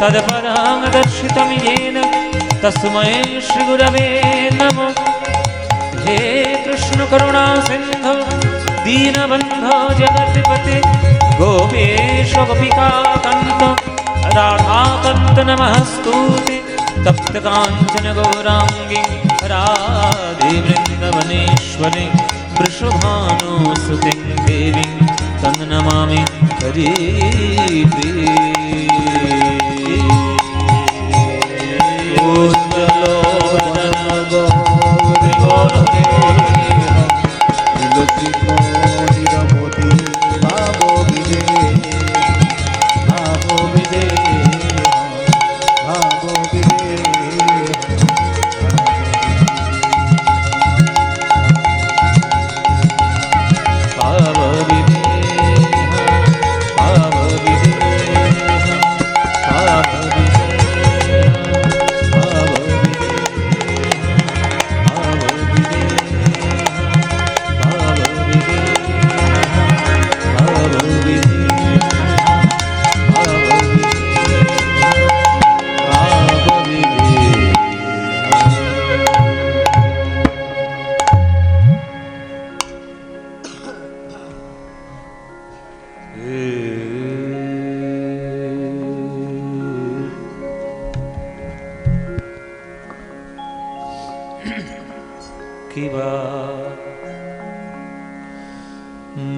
तत्पदं दर्शितं येन तस्मै श्रीगुरवे नमः। हे कृष्ण करुणा सिन्धु दीनबन्धो जगत्पते गोपेश गोपिकान्त राधाकान्त नमस्तुते तप्तकाञ्चन गौराङ्गी राधे वृन्दवनेश्वरे वृषभानुसुते देवी तं नमामि हरिप्रिये।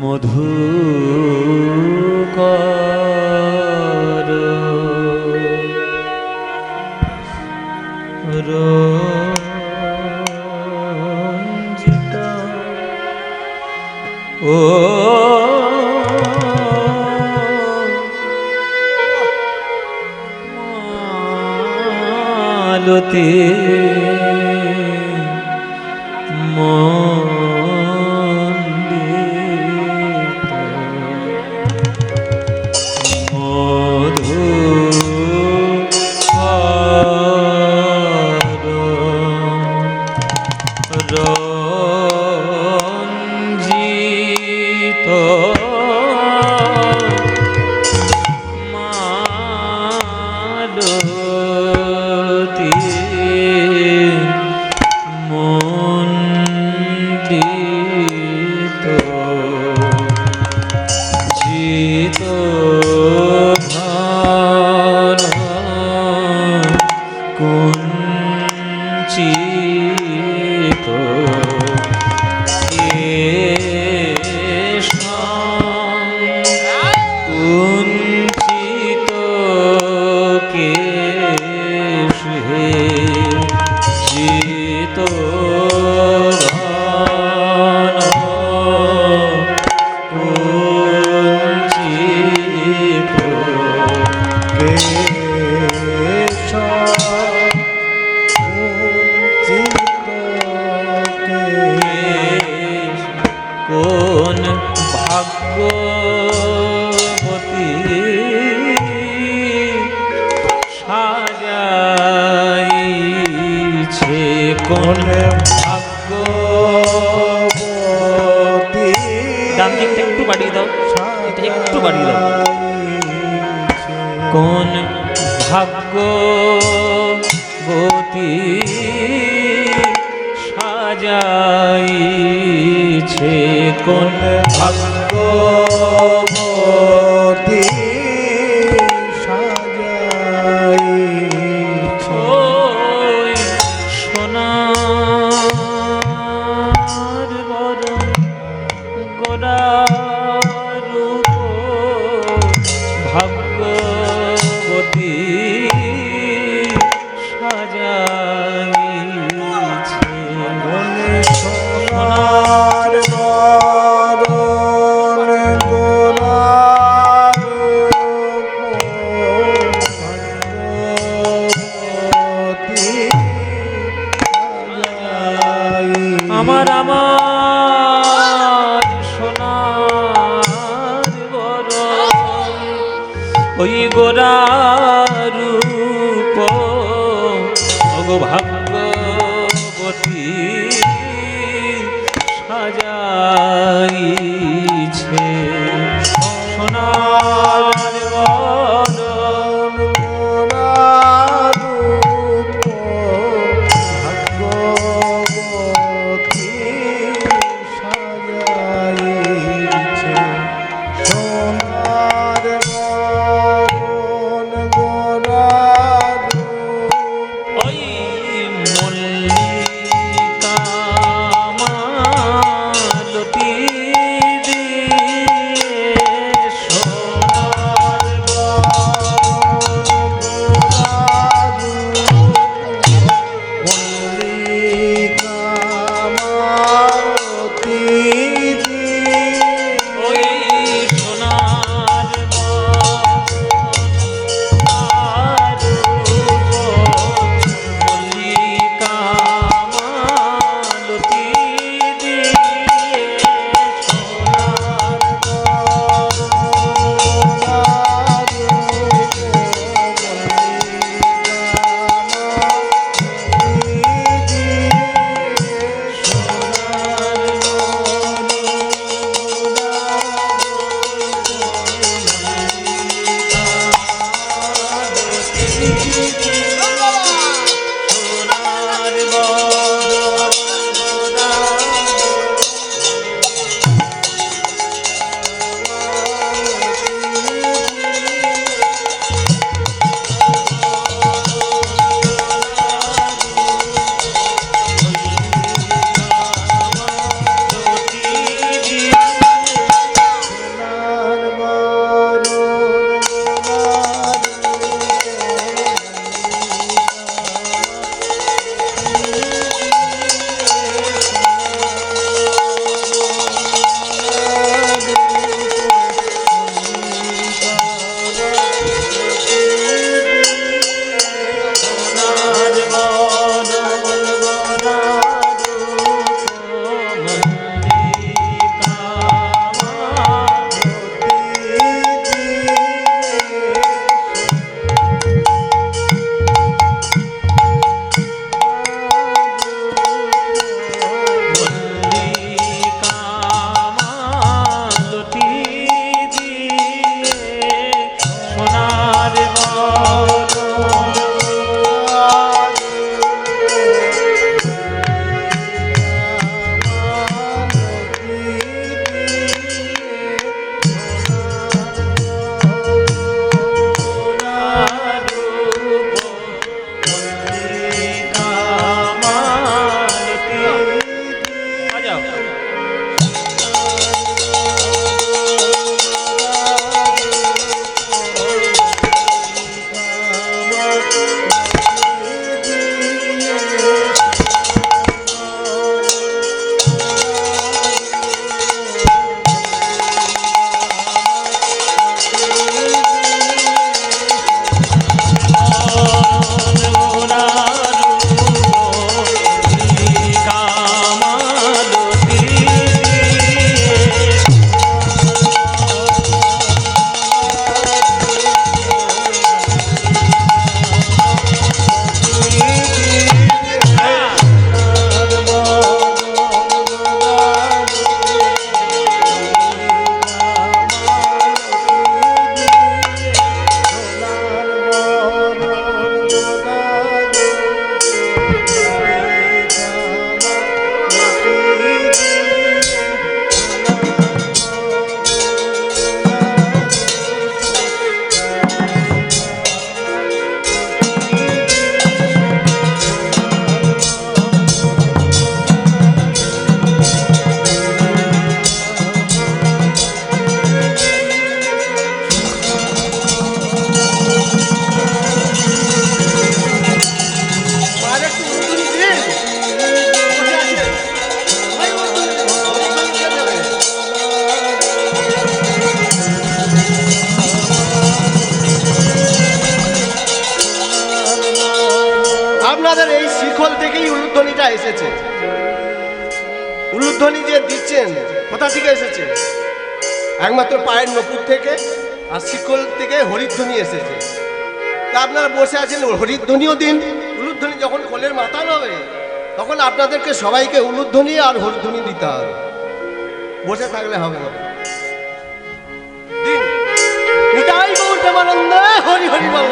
মধুকর রঞ্জিত ও মালতী কোন ভাগ্যবতী সাজাইছে কোন ভাগ্যবতী সাজাইছে ওই গোরা রূপ ওগো ভাগ্যবতী সাজাইছে সোনার বদন ওই মল্লিকা মালতী
আপনাদের এই শিখল থেকেই উলুধ্বনিটা এসেছে। উলুধ্বনি যে দিচ্ছেন কোথা থেকে এসেছে? একমাত্র পায়ের নপুর থেকে আর শিকল থেকে হরিধ্বনি এসেছে। তা আপনারা বসে আছেন, হরিধ্বনিও দিন। উলুধ্বনি যখন কোলের মাথা হবে তখন আপনাদেরকে সবাইকে উলুধ্বনি আর হরিধ্বনি দিতে হবে, বসে থাকলে হবে না। দিন নিতাই গৌর প্রেমানন্দে হরি হরি বল।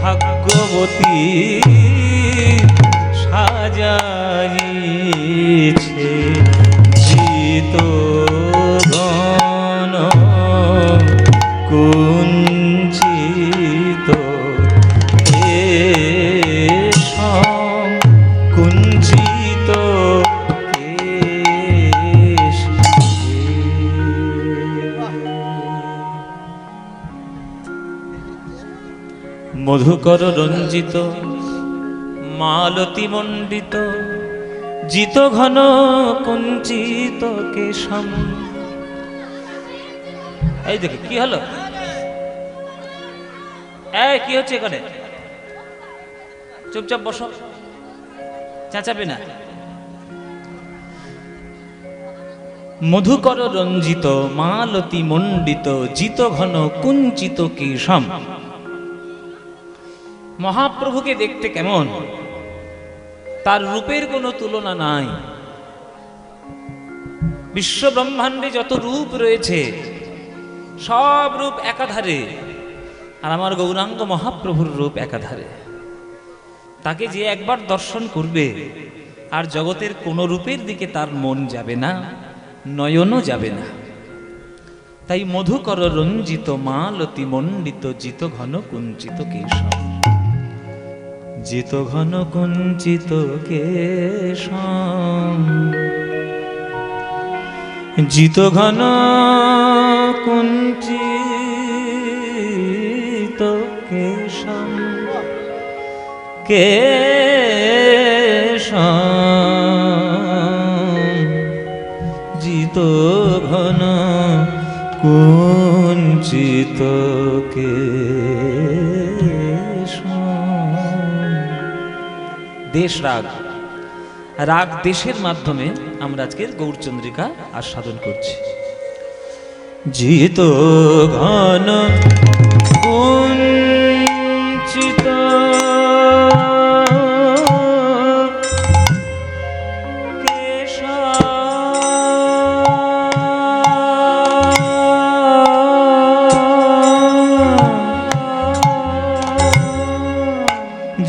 ভাগ্যবতী সাজাইছে জিত ঘন কুঞ্চিত কেশম কুঞ্চিত মধুকর রঞ্জিত মালতী মণ্ডিত জিত ঘন কুঞ্চিত কেশম। এই দেখে কি হলো, এই কি হচ্ছে এখানে? চুপচাপ বসো, চেঁচাবে না। মধুকর রঞ্জিত মালতী মণ্ডিত জিত ঘন কুঞ্চিত কেশম। মহাপ্রভুকে দেখতে কেমন, তার রূপের কোনো তুলনা নাই। বিশ্ব ব্রহ্মাণ্ডে যত রূপ রয়েছে সব রূপ একাধারে, আর আমার গৌরাঙ্গ মহাপ্রভুর রূপ একাধারে। তাকে যে একবার দর্শন করবে আর জগতের কোনো রূপের দিকে তার মন যাবে না, নয়নও যাবে না। তাই মধুকর রঞ্জিত মালতী মণ্ডিত জিত ঘন কুঞ্চিত কেশম। জিত ঘন কুঞ্চিত কেশম, জিত ঘন কুঞ্চিত কেশম, কেশম জিত ঘন কুঞ্চিত কেশম। দেশ রাগ, রাগ দেশের মাধ্যমে আমরা আজকের গৌরচন্দ্রিকা আস্বাদন করছি। জিত ঘন কুঞ্চিত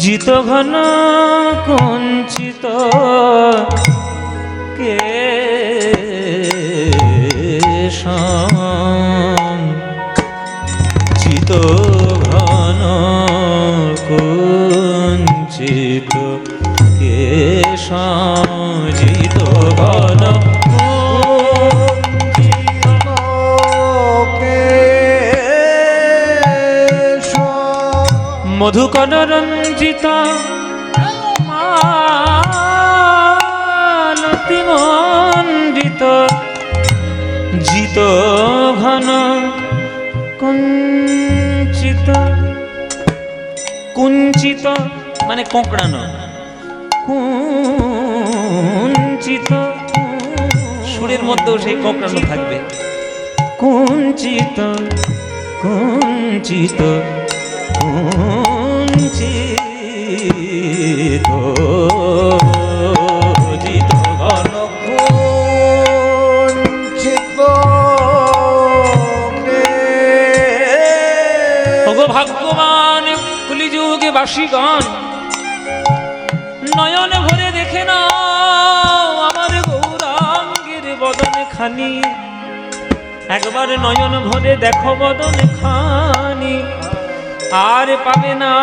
জিত ঘন কুঞ্চিত কেশম, মধুকর রঞ্জিত মালতি মণ্ডিত জিত ঘন কুঞ্চিত কুঞ্চিত মানে কোঁকড়ানো, কুঞ্চিত সুরের মধ্যেও সেই কোঁকড়ানো থাকবে। কুঞ্চিত কুঞ্চিত কুঞ্চিত জিত ঘন
কুঞ্চিত
ওগো ভাগ্যবান কলিযুগে বাসীগণ, নয়ন ভরে দেখে না আমার গৌরাঙ্গের বদন খানি। একবার নয়ন ভরে দেখো বদন খানি, আর পাবে না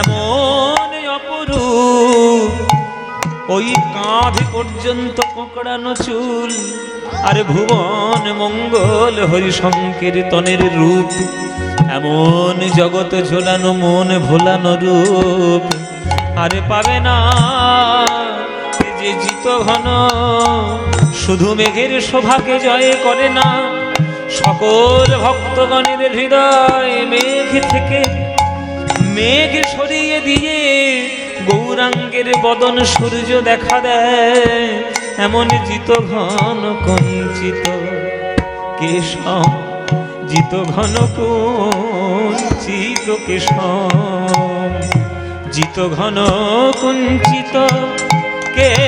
এমন অপরূপ। ওই কাঁধ পর্যন্ত কোঁকড়ানো চুল, আর ভুবন মঙ্গল হরিসংকীর্তনের রূপ। এমন জগৎ ঝোলানো মন ভোলানো রূপ আরে পাবে না। যে জিত ঘন শুধু মেঘের শোভাকে জয় করে না, সকল ভক্তগণের হৃদয় মেঘ থেকে মেঘ সরিয়ে দিয়ে গৌরাঙ্গের বদন সূর্য দেখা দেয়। এমন জিত ঘন কুঞ্চিত কেশম, জিত ঘন কুঞ্চিত কেশম, জিত ঘন কুঞ্চিত কেশম,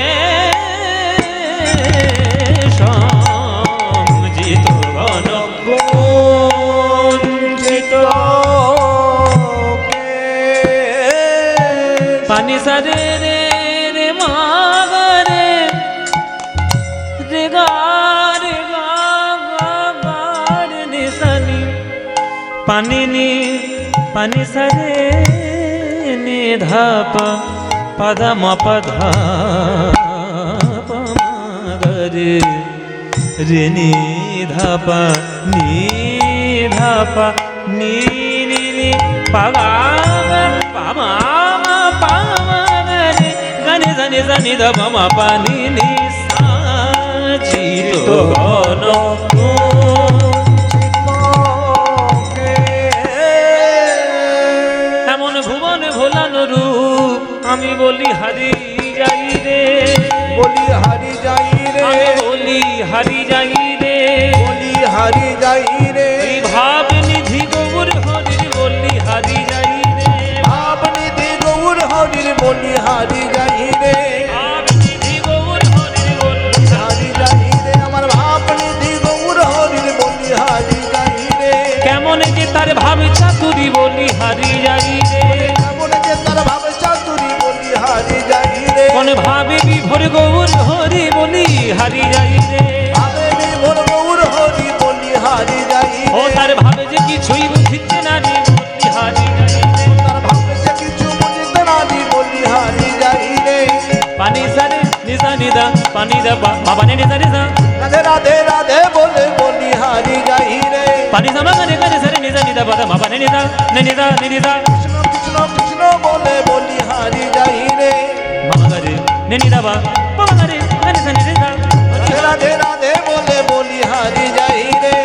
জিত ঘন কুঞ্চিত পানি সারে রে রে মাগারে রে গা রে গা গা গা রে নি সানি পানি নি পানি সারে নি ধাপা পদা ম পধা পমাগরে রে নি ধাপা নি ধাপা নি নি নি পাগা পামা পামাগরে গানে জানে জানি ধপ মা পানি নি সা জিত ঘন এমন ভুবন ভোলানো রূপ আমি বলি হারি যাই রে,
বলি হারি যাই রে,
আমি বলি হারি যাই রে,
বলি হারি যাই রে,
এই ভাব নিধি গৌর হরির বলি হারি যাই রে,
আপনি দি গৌর হরির বলি হারি যাই রে,
ভাব নিধি গৌর হরির বলি
হারি যাই রে, আমার আপনি দি গৌর হরির বলি হারি যাই রে,
কেমন যে তার ভাব চাতুরি বলি হারি যাই রে,
কেমন যে তার ভাবে চাতুরি বলি হারি যাই রে,
কোন ভাবে বিভোর গৌর হরি বলি হারি যাই রে,
ভাবে বিভোর গৌর হরি বলি হারি যাই
ও
রে,
তার ভাবে যে কিছুই বুঝিতে না রে বলি হারি যাই রে,
তার ভাবে যে কিছু বুঝিতে না দি বলি হারি যাই রে,
পানি সারে নিজা নিদা পানি দা বাবা নে নিজা নিজা
রাধে রাধে রাধে বলে বলি হারি যাই রে,
পানি সামা করে করে সারে নিজা নিদা বাবা নে নিজা নে নিজা নে নিজা
কৃষ্ণ কৃষ্ণ কৃষ্ণ বলে বলি হারি যাই রে,
মামা করে নে নিদা বাবা করে করে সারে নিজা
রাধে রাধে রাধে বলে বলি হারি যাই রে,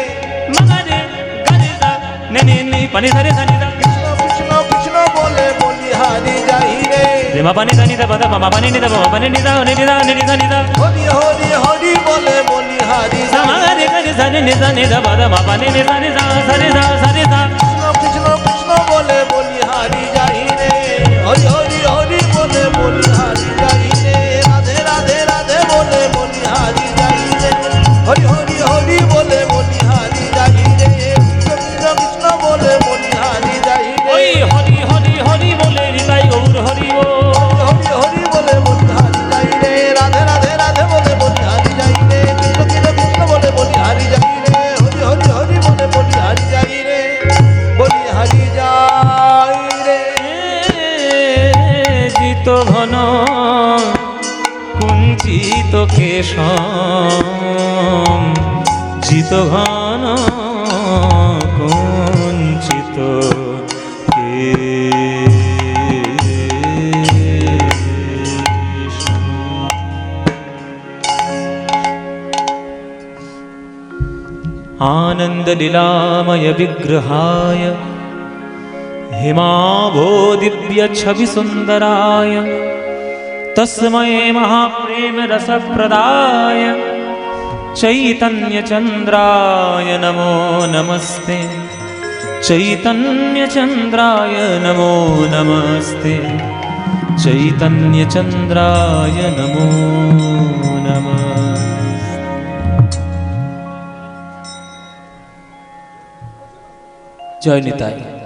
মামা রে করে যা নে নে নে পানি সারে সারে নিজা
কৃষ্ণ কৃষ্ণ কৃষ্ণ বলে বলি হারি যাই রে,
রে মা পানি জানি দা বাবা পানি নিদা বাবা নে নিজা নে নিজা নে নিজা নিজা
হরি হরি হরি বলে বলি হারি যাই
সামা রে করে সারে নিজা নিদা বাবা নে নিজা নিজা সারে যা সারে যা
কৃষ্ণ কৃষ্ণ কৃষ্ণ বলে বলি হারি যাই রে, হরি হরি হরি বলে বলি হারি যাই রে, রাধে রাধে রাধে বলে বলি হারি যাই রে, হরি হরি হরি বলে বলি হারি যাই রে, কৃষ্ণ কৃষ্ণ কৃষ্ণ বলে বলি হারি যাই রে,
ওই হরি হরি হরি বলে হৃদয় গৌর হরি ও
হরি হরি বলে বলি হারি যাই রে, রাধে রাধে রাধে বলে বলি হারি যাই রে, কৃষ্ণ কৃষ্ণ কৃষ্ণ বলে বলি হারি যাই রে, হরি হরি হরি বলে বলি হারি যাই রে, বলি হারি যাই রে,
জিত ঘন কুঞ্চিত কেশম, জিত ঘন কুঞ্চিত কেশম। आनन्दलीलामय विग्रहाय हिमाभोदिव्यच्छविसुन्दराय तस्मै महाप्रेमरसप्रदाय चैतन्यचन्द्राय नमो नमस्ते चैतन्यचन्द्राय नमो नमस्ते चैतन्यचन्द्राय नमो नमः। जय निताई।